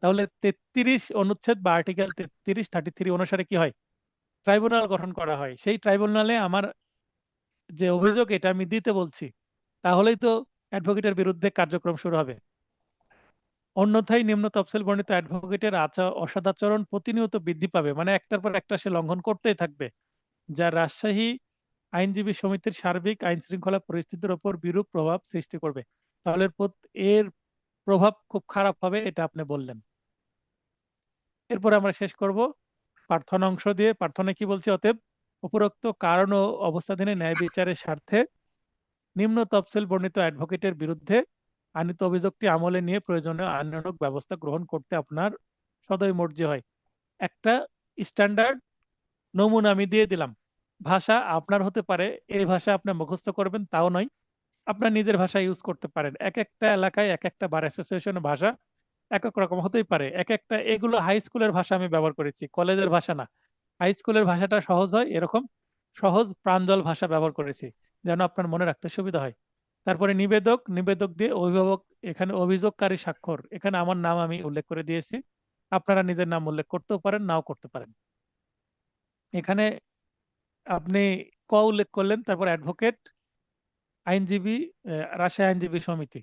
তাহলে 33 অনুচ্ছেদ বা আর্টিকেল 33 অনুসারে কি হয়, ট্রাইব্যুনাল গঠন করা হয়, সেই ট্রাইব্যুনালে আমার যে অভিযোগ এটা আমি দিতে বলছি, তাহলেই তো অ্যাডভোকেটের বিরুদ্ধে কার্যক্রম শুরু হবে। অন্যথায় নিম্ন তফসিল বর্ণিত অ্যাডভোকেটের অসদাচরণ প্রতিনিয়ত বৃদ্ধি পাবে, মানে একটার পর একটা সে লঙ্ঘন করতেই থাকবে, যা রাজশাহী আইনজীবী সমিতির সার্বিক আইন শৃঙ্খলা পরিস্থিতির উপর বিরূপ প্রভাব সৃষ্টি করবে। তাহলে এর প্রভাব খুব খারাপ হবে, এটা আপনি বললেন। এরপর আমরা শেষ করব প্রার্থনা অংশ দিয়ে। প্রার্থনা কি বলছি? অতএব উপরোক্ত কারণ ও অবস্থাধীনে ন্যায় বিচারের স্বার্থে নিম্ন তফসিল বর্ণিত অ্যাডভোকেটের বিরুদ্ধে আনিত অভিযোগটি আমলে নিয়ে প্রয়োজনীয় আইনানুগ ব্যবস্থা গ্রহণ করতে আপনার সদয় মর্জি হয়। একটা স্ট্যান্ডার্ড নমুনা আমি দিয়ে দিলাম। ভাষা আপনার হতে পারে, এই ভাষা আপনি মুখস্থ করবেন তাও নয়, আপনার নিজের ভাষা ইউজ করতে পারেন। এক একটা এলাকায় এক একটা বার অ্যাসোসিয়েশনের ভাষা এক এক রকম হতেই পারে। এক একটা, এগুলো হাই স্কুলের ভাষা আমি ব্যবহার করেছি, কলেজের ভাষা না। হাই স্কুলের ভাষাটা সহজ হয়, এরকম সহজ প্রাঞ্জল ভাষা ব্যবহার করেছি যেন আপনার মনে রাখতে সুবিধা হয়। তারপরে নিবেদক, নিবেদক দিয়ে অভিভাবক, এখানে অভিযোগকারী স্বাক্ষর, এখানে আমার নাম আমি উল্লেখ করে দিয়েছি, আপনারা নিজের নাম উল্লেখ করতেও পারেন, নাও করতে পারেন। এখানে আপনি উল্লেখ করলেন, তারপর অ্যাডভোকেট আইনজীবী, রাজশাহী আইনজীবী সমিতি,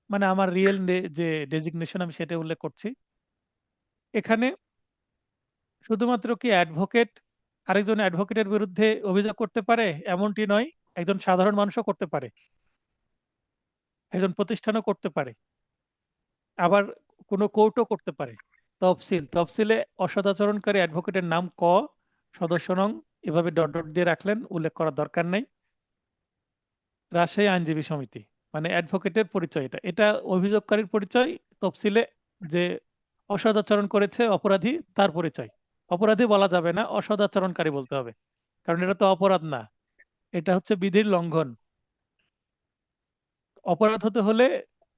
মানে আমার রিয়েল যে ডেজিগনেশন আমি সেটা উল্লেখ করছি। এখানে শুধুমাত্র কি অ্যাডভোকেট আরেকজন অ্যাডভোকেটের বিরুদ্ধে অভিযোগ করতে পারে এমনটি নয়, একজন সাধারণ মানুষও করতে পারে, একজন প্রতিষ্ঠানও করতে পারে, আবার কোনো কোর্টও করতে পারে। তফসিলে অসদাচরণকারী অ্যাডভোকেটের নাম সদস্য নং, এভাবে ডট ডট দিয়ে রাখলেন, উল্লেখ করার দরকার নেই। রাজশাহী আইনজীবী সমিতি মানে অ্যাডভোকেটের পরিচয়, এটা এটা অভিযোগকারীর পরিচয়। তফসিলে যে অসদাচরণ করেছে অপরাধী, তার পরিচয়। অপরাধী বলা যাবে না, অসদাচরণকারী বলতে হবে, কারণ এটা তো অপরাধ না, এটা হচ্ছে বিধির লঙ্ঘন। অপরাধ হতে হলে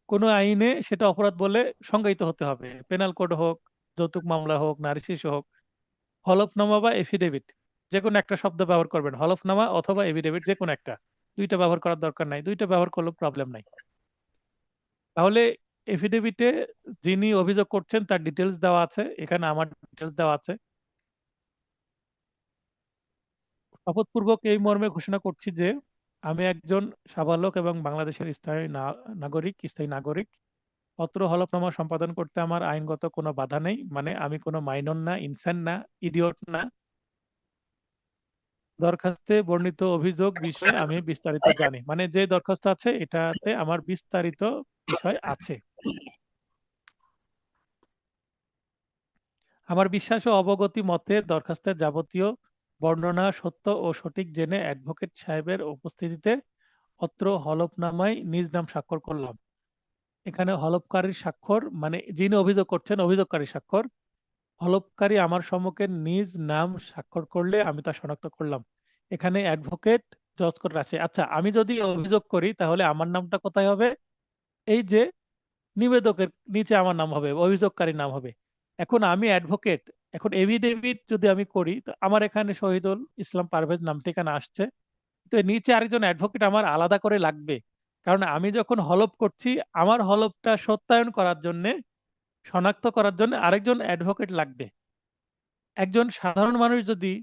কোনো আইনে সেটা অপরাধ বলে সংজ্ঞায়িত হতে হবে, পেনাল কোড হোক, যৌতুক মামলা হোক, নারী শিশু হোক। হলফনামা বা এফিডেভিট, যে কোনো একটা শব্দ ব্যবহার করবেন, হলফনামা অথবা এফিডেভিট, যে কোনো একটা। দুইটা ব্যবহার করার দরকার নাই, দুইটা ব্যবহার করলেও প্রবলেম নাই। তাহলে এফিডেভিটে যিনি অভিযোগ করছেন তার ডিটেলস দেওয়া আছে, এখানে আমার ডিটেলস দেওয়া আছে। শপথপূর্বক এই মর্মে ঘোষণা করছি যে আমি একজন সাবালক এবং বাংলাদেশের স্থায়ী নাগরিক। পত্র হলফনামা সম্পাদন করতে আমার আইনগত কোনো বাধা নেই, মানে আমি কোনো মাইনর না, ইনসান না, ইডিয়ট না। দরখাস্তে বর্ণিত অভিযোগ বিষয়ে আমি বিস্তারিত জানি, মানে যে দরখাস্ত আছে এটাতে আমার বিস্তারিত বিষয় আছে। আমার বিশ্বাস ও অবগতি মতে দরখাস্তের যাবতীয় বর্ণনা সত্য ও সঠিক জেনে অ্যাডভোকেট সাহেবের উপস্থিতিতে অত্র হলফনামায় নিজ নাম স্বাক্ষর করলাম। এখানে হলফকারীর স্বাক্ষর মানে যিনি অভিযোগ করছেন অভিযোগকারী স্বাক্ষর, হলফকারী আমার সম্মুখে নিজ নাম স্বাক্ষর করলে আমি তা শনাক্ত করলাম। এখানে অ্যাডভোকেট জজ কোর্ট রাজশাহী। আচ্ছা, আমি যদি অভিযোগ করি তাহলে আমার নামটা কোথায় হবে? এই যে নিবেদকের নিচে আমার নাম হবে, অভিযোগকারীর নাম হবে। এখন আমি অ্যাডভোকেট, এখন এফিডেভিট যদি আমি করি তো আমার এখানে শহীদুল ইসলাম পারভেজ নাম ঠিকানা আসছে, তো এর নিচে আরেকজন অ্যাডভোকেট আমার আলাদা করে লাগবে, কারণ আমি যখন হলফ করছি আমার হলফটা সত্যায়ন করার জন্য, শনাক্ত করার জন্য আরেকজন অ্যাডভোকেট লাগবে। একজন সাধারণ মানুষ যদি,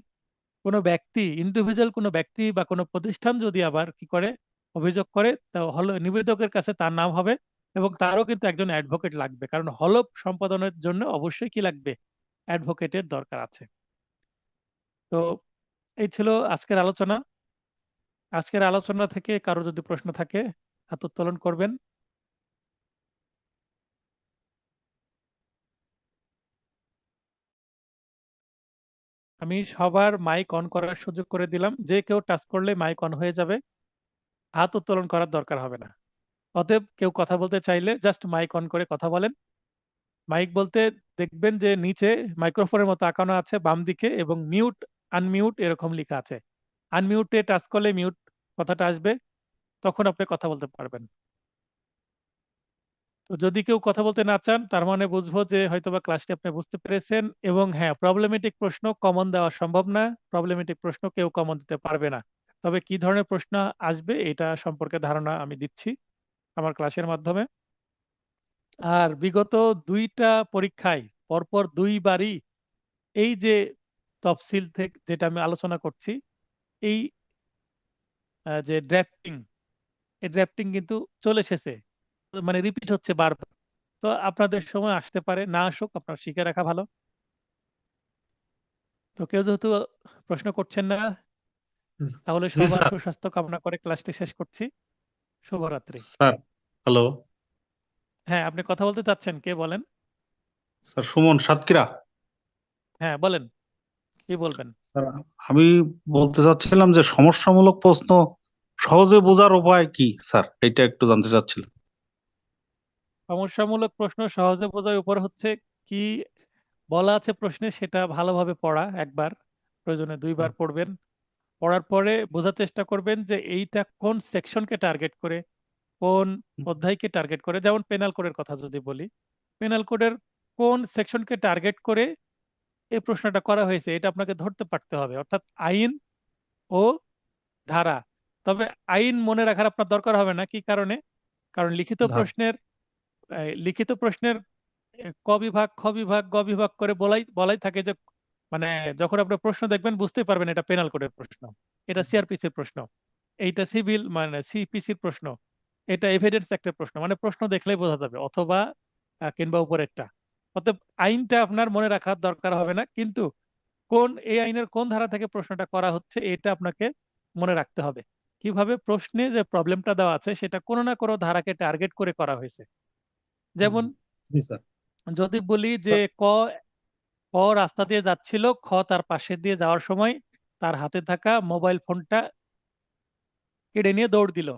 কোনো ব্যক্তি, ইন্ডিভিজুয়াল কোনো ব্যক্তি বা কোনো প্রতিষ্ঠান যদি আবার কি করে অভিযোগ করে, তো নিবেদকের কাছে তার নাম হবে, এবং তারও কিন্তু একজন অ্যাডভোকেট লাগবে, কারণ হলফ সম্পাদনের জন্য অবশ্যই কি লাগবে? অ্যাডভোকেটের দরকার আছে। তো এই ছিল আজকের আলোচনা। আজকের আলোচনা থেকে কারো যদি প্রশ্ন থাকে হাত উত্তোলন করবেন। আমি সবার মাইক অন করার সুযোগ করে দিলাম, যে কেউ টাচ করলে মাইক অন হয়ে যাবে, হাত উত্তোলন করার দরকার হবে না। অতএব কেউ কথা বলতে চাইলে জাস্ট মাইক অন করে কথা বলেন। মাইক বলতে দেখবেন যে নিচে মাইক্রোফোনের মতো আঁকানো আছে বাম দিকে, এবং মিউট, আনমিউট এরকম লেখা আছে। আনমিউটে টাচ করলে মিউট কথাটা আসবে, তখন আপনি কথা বলতে পারবেন। তো যদি কেউ কথা বলতে না চান তার মানে বুঝবো যে হয়তোবা ক্লাসটি আপনি বুঝতে পেরেছেন। এবং হ্যাঁ, প্রবলেমেটিক প্রশ্ন কমন দেওয়া সম্ভব না, প্রবলেমেটিক প্রশ্ন কেউ কমন দিতে পারবে না। তবে কি ধরনের প্রশ্ন আসবে এটা সম্পর্কে ধারণা আমি দিচ্ছি আমার ক্লাসের মাধ্যমে। আর বিগত দুইটা পরীক্ষায় পরপর দুইবারই এই যে তফসিল থেকে যেটা আমি আলোচনা করছি, এই যে ড্রাফটিং, এই ড্রাফটিং কিন্তু চলে এসেছে, মানে রিপিট হচ্ছে বারবার। তো আপনাদের সময় আসতে পারে, না আসুক, আপনার শিখে রাখা ভালো। তো কেউ যেহেতু প্রশ্ন করছেন না, তাহলে জি সবার স্যার। সুস্বাস্থ্য কামনা করে ক্লাসটি শেষ করছি। শুভরাত্রি। Sir, hello. হ্যাঁ, আপনি কথা বলতে চাচ্ছেন, কে বলেন? স্যার, সুমন সাতক্ষীরা। হ্যাঁ বলেন, কি বলবেন? স্যার, আমি বলতে চাচ্ছিলাম যে সমস্যামূলক প্রশ্ন সহজে বোঝার উপায় কি স্যার, এটা একটু জানতে চাচ্ছিলাম। সমস্যামূলক প্রশ্ন সহজে বোঝার উপর হচ্ছে কি বলা আছে প্রশ্নে সেটা ভালোভাবে পড়া, একবার প্রয়োজনে দুইবার পড়বেন। পড়ার পরে বোঝার চেষ্টা করবেন যে এইটা কোন সেকশনকে টার্গেট করে, কোন অধ্যায়কে টার্গেট করে। যেমন পেনাল কোডের কথা যদি বলি, পেনাল কোডের কোন সেকশনকে টার্গেট করে এই প্রশ্নটা করা হয়েছে, এটা আপনাকে ধরতে পারতে হবে, অর্থাৎ আইন ও ধারা। তবে আইন মনে রাখার আপনার দরকার হবে না, কি কারণে? কারণ লিখিত প্রশ্নের ক বিভাগ, খ বিভাগ, গ বিভাগ করে বলাই বলাই থাকে যে, মানে যখন আপনি প্রশ্ন দেখবেন বুঝতেই পারবেন এটা পেনাল কোডের প্রশ্ন, এটা সিআরপিসির প্রশ্ন, এইটা সিভিল মানে সিপিসির প্রশ্ন, এটা এভিডেন্স অ্যাক্টের প্রশ্ন। মানে প্রশ্ন দেখলেই বোঝা যাবে, অথবা কিংবা উপরেরটা। অতএব আইনটা আপনার মনে রাখার দরকার হবে না, কিন্তু কোন এই আইনের কোন ধারা থেকে প্রশ্নটা করা হচ্ছে এটা আপনাকে মনে রাখতে হবে। কিভাবে? প্রশ্নে যে প্রবলেমটা দেওয়া আছে সেটা কোনো না কোনো ধারাকে টার্গেট করে করা হয়েছে। যেমন জি স্যার। যদি বলি যে ক ক রাস্তা দিয়ে যাচ্ছিল, খ তার পাশে দিয়ে যাওয়ার সময় তার হাতে থাকা মোবাইল ফোনটা কেড়ে নিয়ে দৌড় দিল।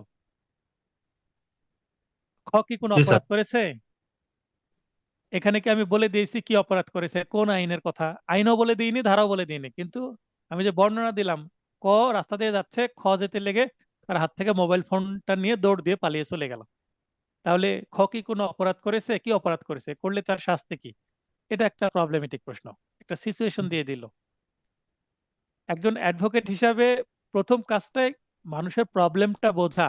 খ কি কোনো জি স্যার। অপরাধ করেছে? এখানে কি আমি বলে দিয়েছি কি অপরাধ করেছে, কোন আইনের কথা? আইনও বলে দিইনি, ধারাও বলে দিইনি, কিন্তু আমি যে বর্ণনা দিলাম, ক রাস্তা দিয়ে যাচ্ছে, খ যেতে লেগে তার হাত থেকে মোবাইল ফোনটা নিয়ে দৌড় দিয়ে পালিয়ে চলে গেল। তাহলে খ কি কোনো অপরাধ করেছে? কি অপরাধ করেছে, করলে তার শাস্তি কি? এটা একটা প্রবলেমেটিক প্রশ্ন, একটা সিচুয়েশন দিয়ে দিল। একজন অ্যাডভোকেট হিসাবে প্রথম কাজটাই মানুষের প্রবলেমটা বোঝা।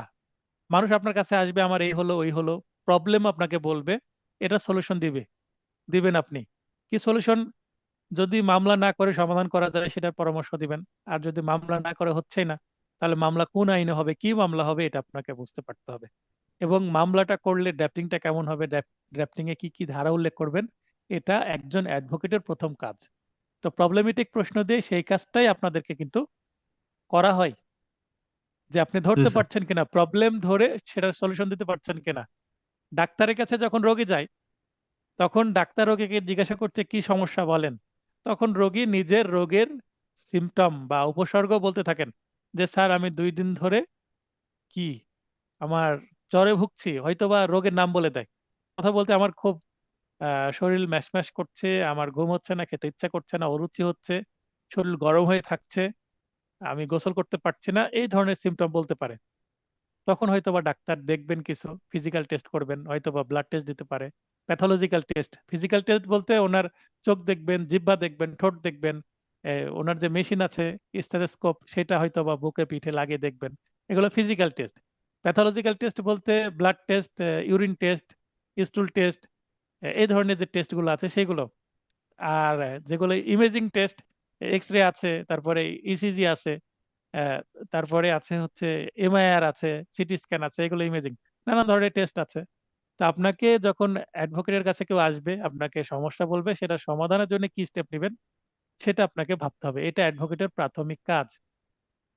মানুষ আপনার কাছে আসবে, আমার এই হলো ওই হলো, প্রবলেম আপনাকে বলবে, এটা সলিউশন দিবেন আপনি। কি সলিউশন? যদি মামলা না করে সমাধান করা যায় সেটার পরামর্শ দিবেন। আর যদি মামলা না করে হচ্ছেই না, তাহলে মামলা কোন আইনে হবে, কি মামলা হবে, এটা আপনাকে বুঝতে পারতে হবে। এবং মামলাটা করলে ড্রাফটিংটা কেমন হবে, ড্রাফটিং এ কি কি ধারা উল্লেখ করবেন, এটা একজন অ্যাডভোকেটের প্রথম কাজ। তো প্রবলেমেটিক প্রশ্ন দিয়ে সেই কাজটাই আপনাদেরকে কিন্তু করা হয়, যে আপনি জি ধরতে স্যার। পারছেন কিনা, প্রবলেম ধরে সেটার সলিউশন দিতে পারছেন কিনা। ডাক্তারের কাছে যখন রোগী যায়, তখন ডাক্তার রোগীকে জিজ্ঞাসা করছে কি সমস্যা বলেন, তখন রোগী নিজের রোগের সিমটম বা উপসর্গ বলতে থাকেন, যে স্যার আমি 2 দিন ধরে কি আমার জ্বরে ভুগছি, হয়তোবা রোগের নাম বলে দেয়। কথা বলতে আমার খুব শরীর ম্যাশম্যাশ করছে, আমার ঘুম হচ্ছে না, খেতে ইচ্ছা করছে না, অরুচি হচ্ছে, শরীর গরম হয়ে থাকছে, আমি গোসল করতে পারছি না, এই ধরনের সিমটম বলতে পারে। তখন হয়তোবা ডাক্তার দেখবেন, কিছু ফিজিক্যাল টেস্ট করবেন, হয়তোবা ব্লাড টেস্ট দিতে পারে। প্যাথোলজিক্যাল টেস্ট, ফিজিক্যাল টেস্ট বলতে ওনার চোখ দেখবেন, জিহ্বা দেখবেন, ঠোঁট দেখবেন, ওনার যে মেশিন আছে স্টেথোস্কোপ, সেটা হয়তোবা বুকে পিঠে লাগিয়ে দেখবেন। এগুলো ফিজিক্যাল টেস্ট। প্যাথোলজিক্যাল টেস্ট বলতে blood test, urine test, স্টুল test, এই ধরনের যে টেস্টগুলো আছে সেগুলো। আর যেগুলো ইমেজিং টেস্ট, এক্স রে আছে, তারপরে ইসিজি আছে, আহ, তারপরে আছে হচ্ছে এমআইআর আছে, সিটি স্ক্যান আছে, এগুলো ইমেজিং, নানা ধরনের টেস্ট আছে। তো আপনাকে যখন অ্যাডভোকেটের কাছে কেউ আসবে, আপনাকে সমস্যা বলবে, সেটা সমাধানের জন্য কি স্টেপ নেবেন সেটা আপনাকে ভাবতে হবে। এটা অ্যাডভোকেটের প্রাথমিক কাজ।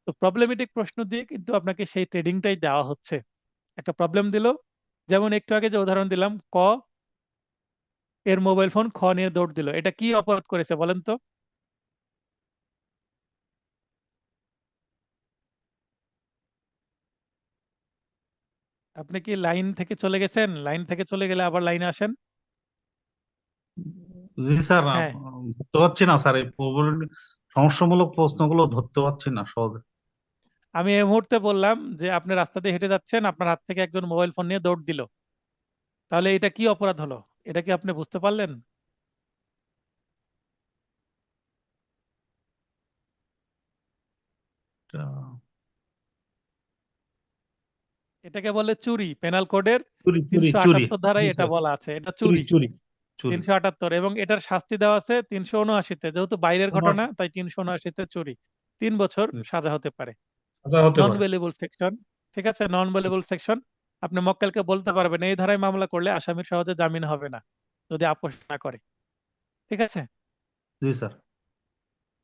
তো প্রবলেমেটিক প্রশ্ন দিয়ে কিন্তু আপনাকে সেই ট্রেডিংটাই দেওয়া হচ্ছে। একটা প্রবলেম দিল, যেমন একটু আগে যে উদাহরণ দিলাম, ক এর মোবাইল ফোন খ নিয়ে দৌড় দিল, এটা কি অপরাধ করেছে বলেন তো? আপনি কি লাইন থেকে চলে গেছেন? লাইন থেকে চলে গেলে আবার লাইনে আসেন। জি স্যার, হ্যাঁ, ধরতে পারছি না স্যার, এই সমস্যামূলক প্রশ্নগুলো ধরতে পারছি না সহজে। আমি এই মুহূর্তে বললাম যে আপনি রাস্তা দিয়ে হেঁটে যাচ্ছেন, আপনার হাত থেকে একজন মোবাইল ফোন নিয়ে দৌড় দিল, তাহলে এটা কি অপরাধ হলো? এটা কি আপনি বুঝতে পারলেন? এটা- এটাকে বলে চুরি, পেনাল কোডের চুরি চুরি তিনশো চুরি। আটাত্তর জি ধারায় এটা স্যার। বলা আছে, এটা চুরি চুরি। চুরি চুরি। 378, এবং এটার শাস্তি দেওয়া আছে 379-তে, যেহেতু বাইরের ঘটনা কোনো- তাই 379-তে চুরি, 3 বছর সাজা হতে পারে। আচ্ছা, হতে নন পারে। ভেলেবল সেকশন, ঠিক আছে, নন ভেলেবল সেকশন আপনি মক্কেলকে বলতে পারবেন এই ধারায় মামলা করলে আসামির সহজে জামিন হবে না যদি আপোষ না করে। ঠিক আছে? জি স্যার।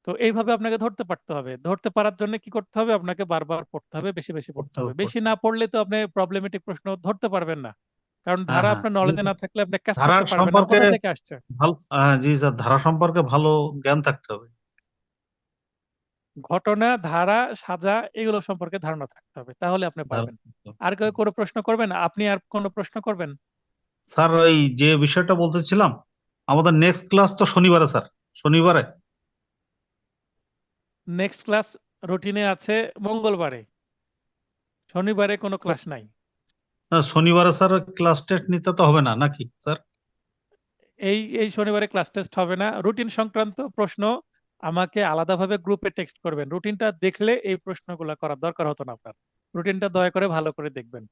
তো এইভাবে আপনাকে ধরতে পারতে হবে। ধরতে পারার জন্য কি করতে হবে? আপনাকে বারবার পড়তে হবে, বেশি বেশি পড়তে হবে। বেশি না পড়লে তো আপনি প্রবলেমেটিক প্রশ্ন ধরতে পারবেন না, কারণ হ্যাঁ ধারা হ্যাঁ আপনার জি নলেজে না স্যার। থাকলে আপনি কাজ ধারা করতে পারবেন না, সম্পর্কে কোথা থেকে আসছে। ভালো, জি স্যার, ধারা সম্পর্কে ভালো জ্ঞান থাকতে হবে। ঘটনা, ধারা, সাজা এগুলো সম্পর্কে ধারণা থাকতে হবে, তাহলে আপনি পারবেন। আর কেউ কোনো প্রশ্ন করবেন? আপনি আর কোনো প্রশ্ন করবেন? স্যার ওই যে বিষয়টা বলতেছিলাম, আমাদের নেক্সট ক্লাস তো শনিবারে স্যার, শনিবারে। নেক্সট ক্লাস রুটিনে আছে মঙ্গলবারে, শনিবারে কোনো ক্লাস নাই। শনিবারে স্যার ক্লাস টেস্ট নিতে তো হবে না নাকি স্যার? এই এই শনিবারে ক্লাস টেস্ট হবে না। রুটিন সংক্রান্ত প্রশ্ন আমাকে আলাদাভাবে গ্রুপে টেক্সট করবেন। রুটিনটা দেখলে এই প্রশ্নগুলো করার দরকার হতো না আপনার। রুটিনটা দয়া করে ভালো করে দেখবেন,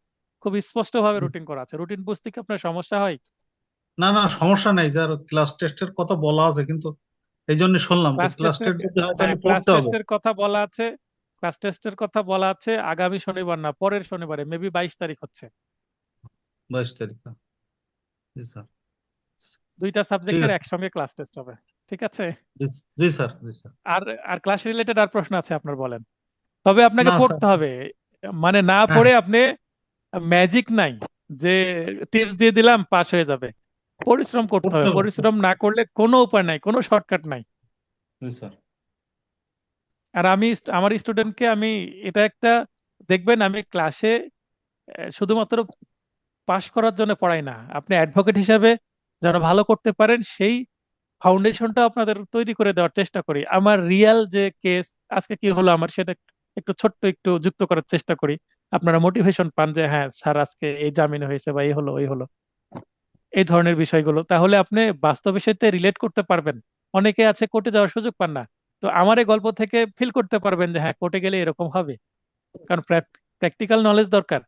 খুব স্পষ্টভাবে রুটিন করা আছে। রুটিন বুঝতে কি আপনার সমস্যা হয়? না না, সমস্যা নেই স্যার, ক্লাস টেস্টের কথা বলা আছে, কিন্তু এই জন্য শুনলাম যে ক্লাস ক্লাস টেস্টের, টেস্ট যদি হয় হ্যাঁ তাহলে ক্লাস পড়তে হবে। টেস্টের কথা বলা আছে। ক্লাস টেস্টের কথা বলা আছে আগামী শনিবার না, পরের শনিবারে, মেবি 22 তারিখ হচ্ছে। 22 তারিখ, জি স্যার। দুইটা ঠিক সাবজেক্টের আছে। একসঙ্গে ক্লাস টেস্ট হবে। ঠিক আছে? জি জি স্যার, জি স্যার। আর আর ক্লাস রিলেটেড আর প্রশ্ন আছে আপনার? বলেন। তবে আপনাকে না স্যার। পড়তে হবে, মানে না হ্যাঁ পড়ে হ্যাঁ, আপনি, ম্যাজিক নাই যে টিপস দিয়ে দিলাম পাস হয়ে যাবে। পরিশ্রম করতে পড়তে হবে, হবে। পরিশ্রম না করলে কোনো উপায় নাই, কোনো শর্টকাট নাই। জি স্যার। আর আমি আমার স্টুডেন্টকে আমি এটা একটা, দেখবেন আমি ক্লাসে শুধুমাত্র পাস করার জন্য পড়াই না, আপনি অ্যাডভোকেট হিসাবে যেন ভালো করতে পারেন সেই ফাউন্ডেশনটা আপনাদের তৈরি করে দেওয়ার চেষ্টা করি। আমার রিয়েল যে কেস আজকে কি হলো আমার, সেটা একটু ছোট্ট একটু যুক্ত করার চেষ্টা করি। আপনারা মোটিভেশন পান যে হ্যাঁ স্যার আজকে এই জামিন হয়েছে বা এই হলো ওই হলো, এই ধরনের বিষয়গুলো। তাহলে আপনি বাস্তবের সাথে রিলেট করতে পারবেন। অনেকে আছে কোর্টে যাওয়ার সুযোগ পান না, তো আমার এই গল্প থেকে ফিল করতে পারবেন যে হ্যাঁ কোর্টে গেলে এরকম হবে। কারণ প্র্যাকটিক্যাল নলেজ দরকার,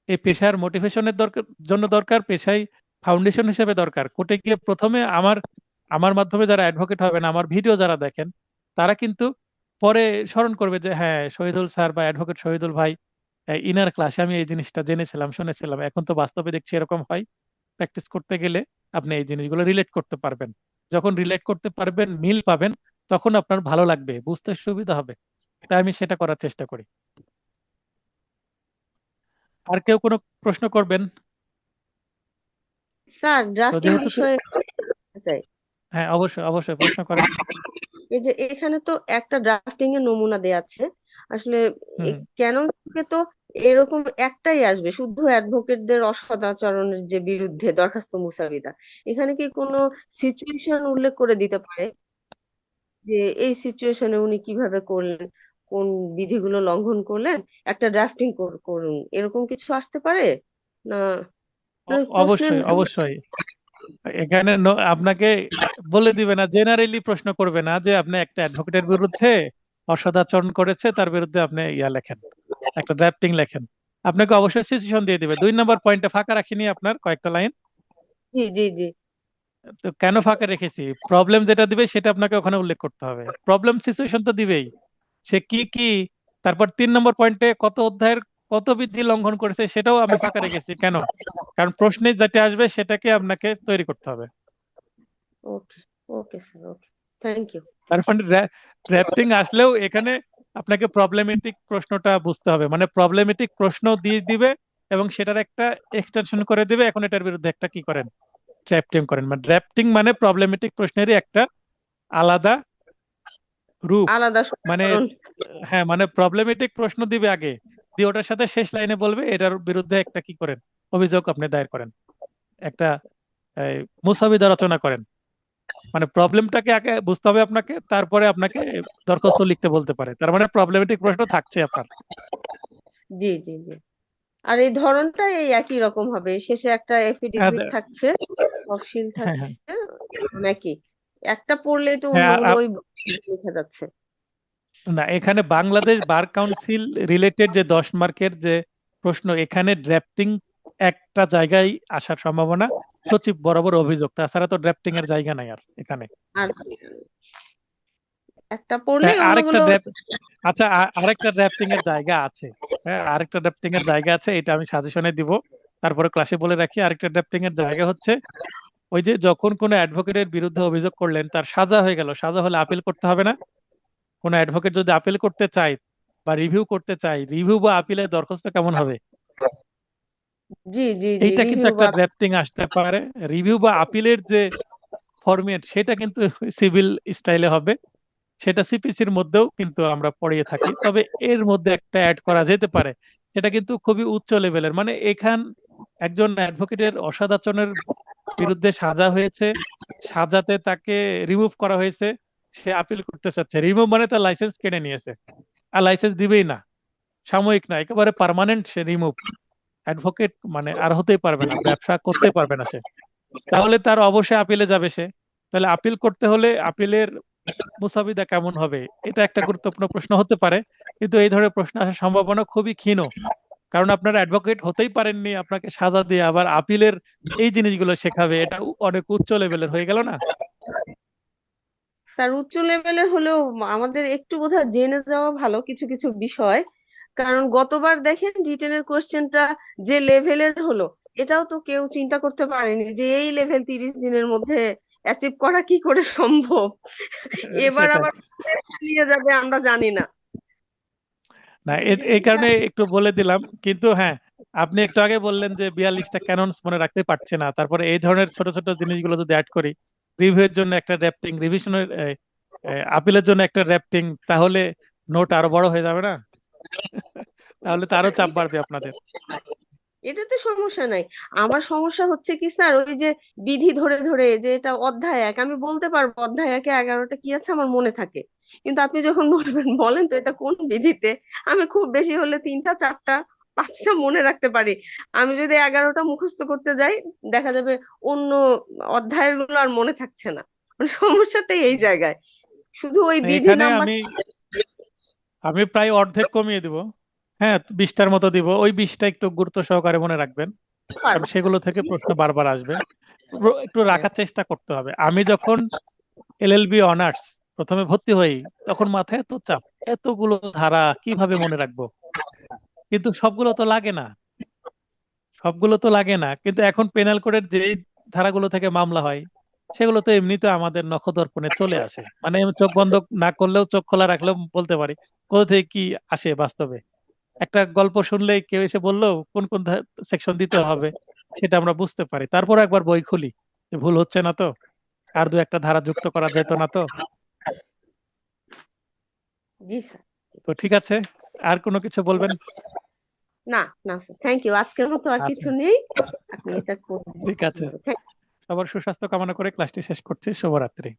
এই পেশার মোটিভেশনের দরকার, জন্য দরকার, পেশায় ফাউন্ডেশন হিসেবে দরকার। কোর্টে গিয়ে প্রথমে আমার আমার মাধ্যমে যারা অ্যাডভোকেট হবেন, আমার ভিডিও যারা দেখেন, তারা কিন্তু পরে স্মরণ করবে যে হ্যাঁ শহীদুল স্যার বা অ্যাডভোকেট শহীদুল ভাই, ইনার ক্লাসে আমি এই জিনিসটা জেনেছিলাম, শুনেছিলাম, এখন তো বাস্তবে দেখছি এরকম হয়। প্র্যাকটিস করতে গেলে আপনি এই জিনিসগুলো রিলেট করতে পারবেন। যখন রিলেট করতে পারবেন, মিল পাবেন, তখন আপনার ভালো লাগবে, বুঝতে সুবিধা হবে। তাই আমি সেটা করার চেষ্টা করি। আর কেউ কোনো প্রশ্ন করবেন? স্যার তো ড্রাফটিং যেহেতু বিষয়ে জানতে চাই। হ্যাঁ অবশ্যই অবশ্যই প্রশ্ন করেন। এই যে এখানে তো একটা ড্রাফটিং এর নমুনা দেয়া আছে আসলে, হুম হুম। কেন থেকে তো এরকম একটাই আসবে শুধু অ্যাডভোকেটদের অসদাচরণের যে বিরুদ্ধে দরখাস্ত মুসাবিদা, এখানে কি কোনো সিচুয়েশন উল্লেখ করে দিতে পারে যে এই সিচুয়েশনে উনি কিভাবে করলেন, কোন বিধিগুলো লঙ্ঘন করলেন, একটা ড্রাফটিং করুন, এরকম কিছু আসতে পারে না? না প্রশ্নের অবশ্যই অবশ্যই। এখানে আপনাকে বলে দিবে না, জেনারেলি প্রশ্ন করবে না যে আপনি একটা অ্যাডভোকেটের বিরুদ্ধে অসদাচরণ করেছে, তার বিরুদ্ধে আপনি ইয়া লেখেন, একটা ড্রাফটিং লেখেন। আপনাকে অবশ্যই সিচুয়েশন দিয়ে দিবে। 2 নম্বর পয়েন্টে ফাঁকা রাখিনি আপনার কয়েকটা লাইন। জি জি জি। তো কেন ফাঁকা রেখেছি, প্রবলেম যেটা দিবে সেটা আপনাকে ওখানে উল্লেখ করতে হবে। প্রবলেম সিচুয়েশন তো দিবেই, সে কি কি। তারপর 3 নম্বর পয়েন্টে কত অধ্যায়ের কত বিধি লঙ্ঘন করেছে সেটাও আমি ফাঁকা রেখেছি। কেন? কারণ প্রশ্নে যেটা আসবে সেটাকে আপনাকে তৈরি করতে হবে। Okay okay sir, okay, thank you. তার মানে ড্রাফটিং আসলেও এখানে আপনাকে প্রবলেমেটিক প্রশ্নটা বুঝতে হবে, মানে প্রবলেমেটিক প্রশ্ন দিয়ে দিবে এবং সেটার একটা এক্সটেনশন করে দিবে, এখন এটার বিরুদ্ধে একটা কি করেন, ড্রাফটিং করেন। মানে ড্রাফটিং মানে প্রবলেমেটিক প্রশ্নেরই একটা আলাদা রূপ। আলাদা মানে সংস্করণ। হ্যাঁ, মানে প্রবলেমেটিক প্রশ্ন দিবে আগে, দিয়ে ওটার সাথে শেষ লাইনে বলবে এটার বিরুদ্ধে একটা কি করেন, অভিযোগ আপনি দায়ের করেন, একটা মুসাবিদা রচনা করেন। মানে প্রবলেমটাকে আগে বুঝতে হবে আপনাকে, তারপরে আপনাকে দরখাস্ত লিখতে বলতে পারে। তার মানে প্রবলেমেটিক প্রশ্ন থাকছে আপনার। জি জি জি। আর এই ধরনটা এই একই রকম হবে, শেষে একটা এফিডেভিট আর- থাকছে, তফসিল হ্যাঁ হ্যাঁ থাকছে, নাকি একটা পড়লেই তো হ্যাঁ। অন্যগুলো ওই লেখা যাচ্ছে? না, এখানে বাংলাদেশ বার কাউন্সিল রিলেটেড যে 10 মার্কের যে প্রশ্ন, এখানে ড্রাফটিং একটা জায়গায় আসার সম্ভাবনা, সচিব বরাবর অভিযোগ, তাছাড়া তো ড্রাফটিং এর জায়গা নাই আর এখানে। আর একটা পড়লেই আরেকটা অন্যগুলো আচ্ছা, আরেকটা ড্রাফটিং এর জায়গা আছে। হ্যাঁ, আরেকটা ড্রাফটিং এর জায়গা আছে, এটা আমি সাজেশনে দিব, তারপরে ক্লাসে বলে রাখি। আরেকটা ড্রাফটিং এর জায়গা হচ্ছে ওই যে যখন কোনো অ্যাডভোকেটের বিরুদ্ধে অভিযোগ করলেন, তার সাজা হয়ে গেল, সাজা হলে আপিল করতে হবে না? কোনো অ্যাডভোকেট যদি আপিল করতে চায় বা রিভিউ করতে চায়, রিভিউ বা আপিলের দরখাস্ত কেমন হবে? জি জি জি এইটা কিন্তু রিভিউ একটা বা ড্রাফটিং আসতে পারে। রিভিউ বা আপিলের যে ফরম্যাট, সেটা কিন্তু সিভিল স্টাইলে হবে, সেটা সিপিসির মধ্যেও কিন্তু আমরা পড়িয়ে থাকি। তবে এর মধ্যে একটা অ্যাড করা যেতে পারে, সেটা কিন্তু খুবই উচ্চ লেভেলের। মানে এখান একজন অ্যাডভোকেটের অসৎ আচরণের বিরুদ্ধে সাজা হয়েছে, সাজাতে তাকে রিমুভ করা হয়েছে, সে আপিল করতে চাচ্ছে। রিমুভ মানে তার লাইসেন্স কেড়ে নিয়েছে, আর লাইসেন্স দিবেই না, সাময়িক না, একেবারে পার্মানেন্ট সে রিমুভ। অ্যাডভোকেট মানে আর হতেই পারবে না, ব্যবসা করতে পারবে না সে। তাহলে তার অবশ্যই আপিলে যাবে সে। তাহলে আপিল করতে হলে আপিলের মুসাবিদা কেমন হবে, এটা একটা গুরুত্বপূর্ণ প্রশ্ন হতে পারে। কিন্তু এই ধরনের প্রশ্ন আসার সম্ভাবনা খুবই ক্ষীণ, কারণ আপনারা অ্যাডভোকেট হতেই পারেননি, আপনাকে সাজা দিয়ে আবার আপিলের এই জিনিসগুলো শেখাবে, এটা অনেক উচ্চ লেভেলের হয়ে গেল না? স্যার উচ্চ লেভেলের হলেও আমাদের একটু বোধহয় জেনে যাওয়া ভালো কিছু কিছু বিষয়। কারণ গতবার দেখেন রিটেনের কোশ্চেনটা যে লেভেলের হলো, এটাও তো কেউ চিন্তা করতে পারেনি যে এই লেভেল 30 দিনের মধ্যে অ্যাচিভ করা কি করে সম্ভব। এবার সেটাই। আবার নিয়ে যাবে আমরা জানি না। না, এই কারণে একটু বলে দিলাম। কিন্তু হ্যাঁ, আপনি একটু আগে বললেন যে 42টা ক্যাননস মনে রাখতে পারছে না, তারপরে এই ধরনের ছোট ছোট জিনিসগুলো যদি অ্যাড করি, রিভিউয়ের জন্য একটা র্যাপটিং, রিভিশনের আপিলের জন্য একটা র্যাপটিং, তাহলে নোট আরো বড় হয়ে যাবে না? তাহলে তো আরো চাপ এটা বাড়বে আপনাদের। এটাতে সমস্যা নাই। আমার সমস্যা হচ্ছে কি স্যার, ওই যে বিধি ধরে ধরে যে এটা অধ্যায় 1, আমি বলতে পারবো অধ্যায় 1-এ 11টা কি আছে আমার মনে থাকে, কিন্তু আপনি যখন বলবেন বলেন তো এটা কোন বিধিতে, আমি খুব বেশি হলে 3টা 4টা 5টা মনে রাখতে পারি। আমি যদি 11টা মুখস্থ করতে যাই, দেখা যাবে অন্য অধ্যায়ের গুলো আর মনে থাকছে না। মানে সমস্যাটাই এই জায়গায়, শুধু ওই বিধি এখানে নাম্বার আমি আমি প্রায় অর্ধেক কমিয়ে দিব। হ্যাঁ, 20টার মতো দিব। ওই 20টা একটু গুরুত্ব সহকারে মনে রাখবেন, কারণ পারবো। সেগুলো থেকে প্রশ্ন বারবার আসবে। একটু রাখার চেষ্টা করতে হবে। আমি যখন এলএলবি অনার্স প্রথমে ভর্তি হই, তখন মাথায় এত চাপ, এতগুলো ধারা কিভাবে মনে রাখবো। কিন্তু সবগুলো তো লাগে না, সবগুলো তো লাগে না। কিন্তু এখন পেনাল কোডের যে ধারাগুলো থেকে মামলা হয়, সেগুলো তো এমনিতে আমাদের নখদর্পণে চলে আসে। মানে আমি চোখ বন্ধ না করলেও, চোখ খোলা রাখলেও বলতে পারি কোথা থেকে কি আসে বাস্তবে। একটা গল্প শুনলেই কেউ এসে বললো কোন কোন সেকশন দিতে হবে, সেটা আমরা বুঝতে পারি। তারপর একবার বই খুলি, যে ভুল হচ্ছে না তো, আর দু একটা ধারা যুক্ত করা যেত না তো। জি স্যার। তো ঠিক আছে, আর কোনো কিছু বলবেন? না না স্যার, থ্যাংক ইউ, আজকের মতো আর আচ্ছা, কিছু নেই। আপনি এটা করবেন। ঠিক আছে। সবার সুস্বাস্থ্য কামনা করে ক্লাসটি শেষ করছি। শুভরাত্রি।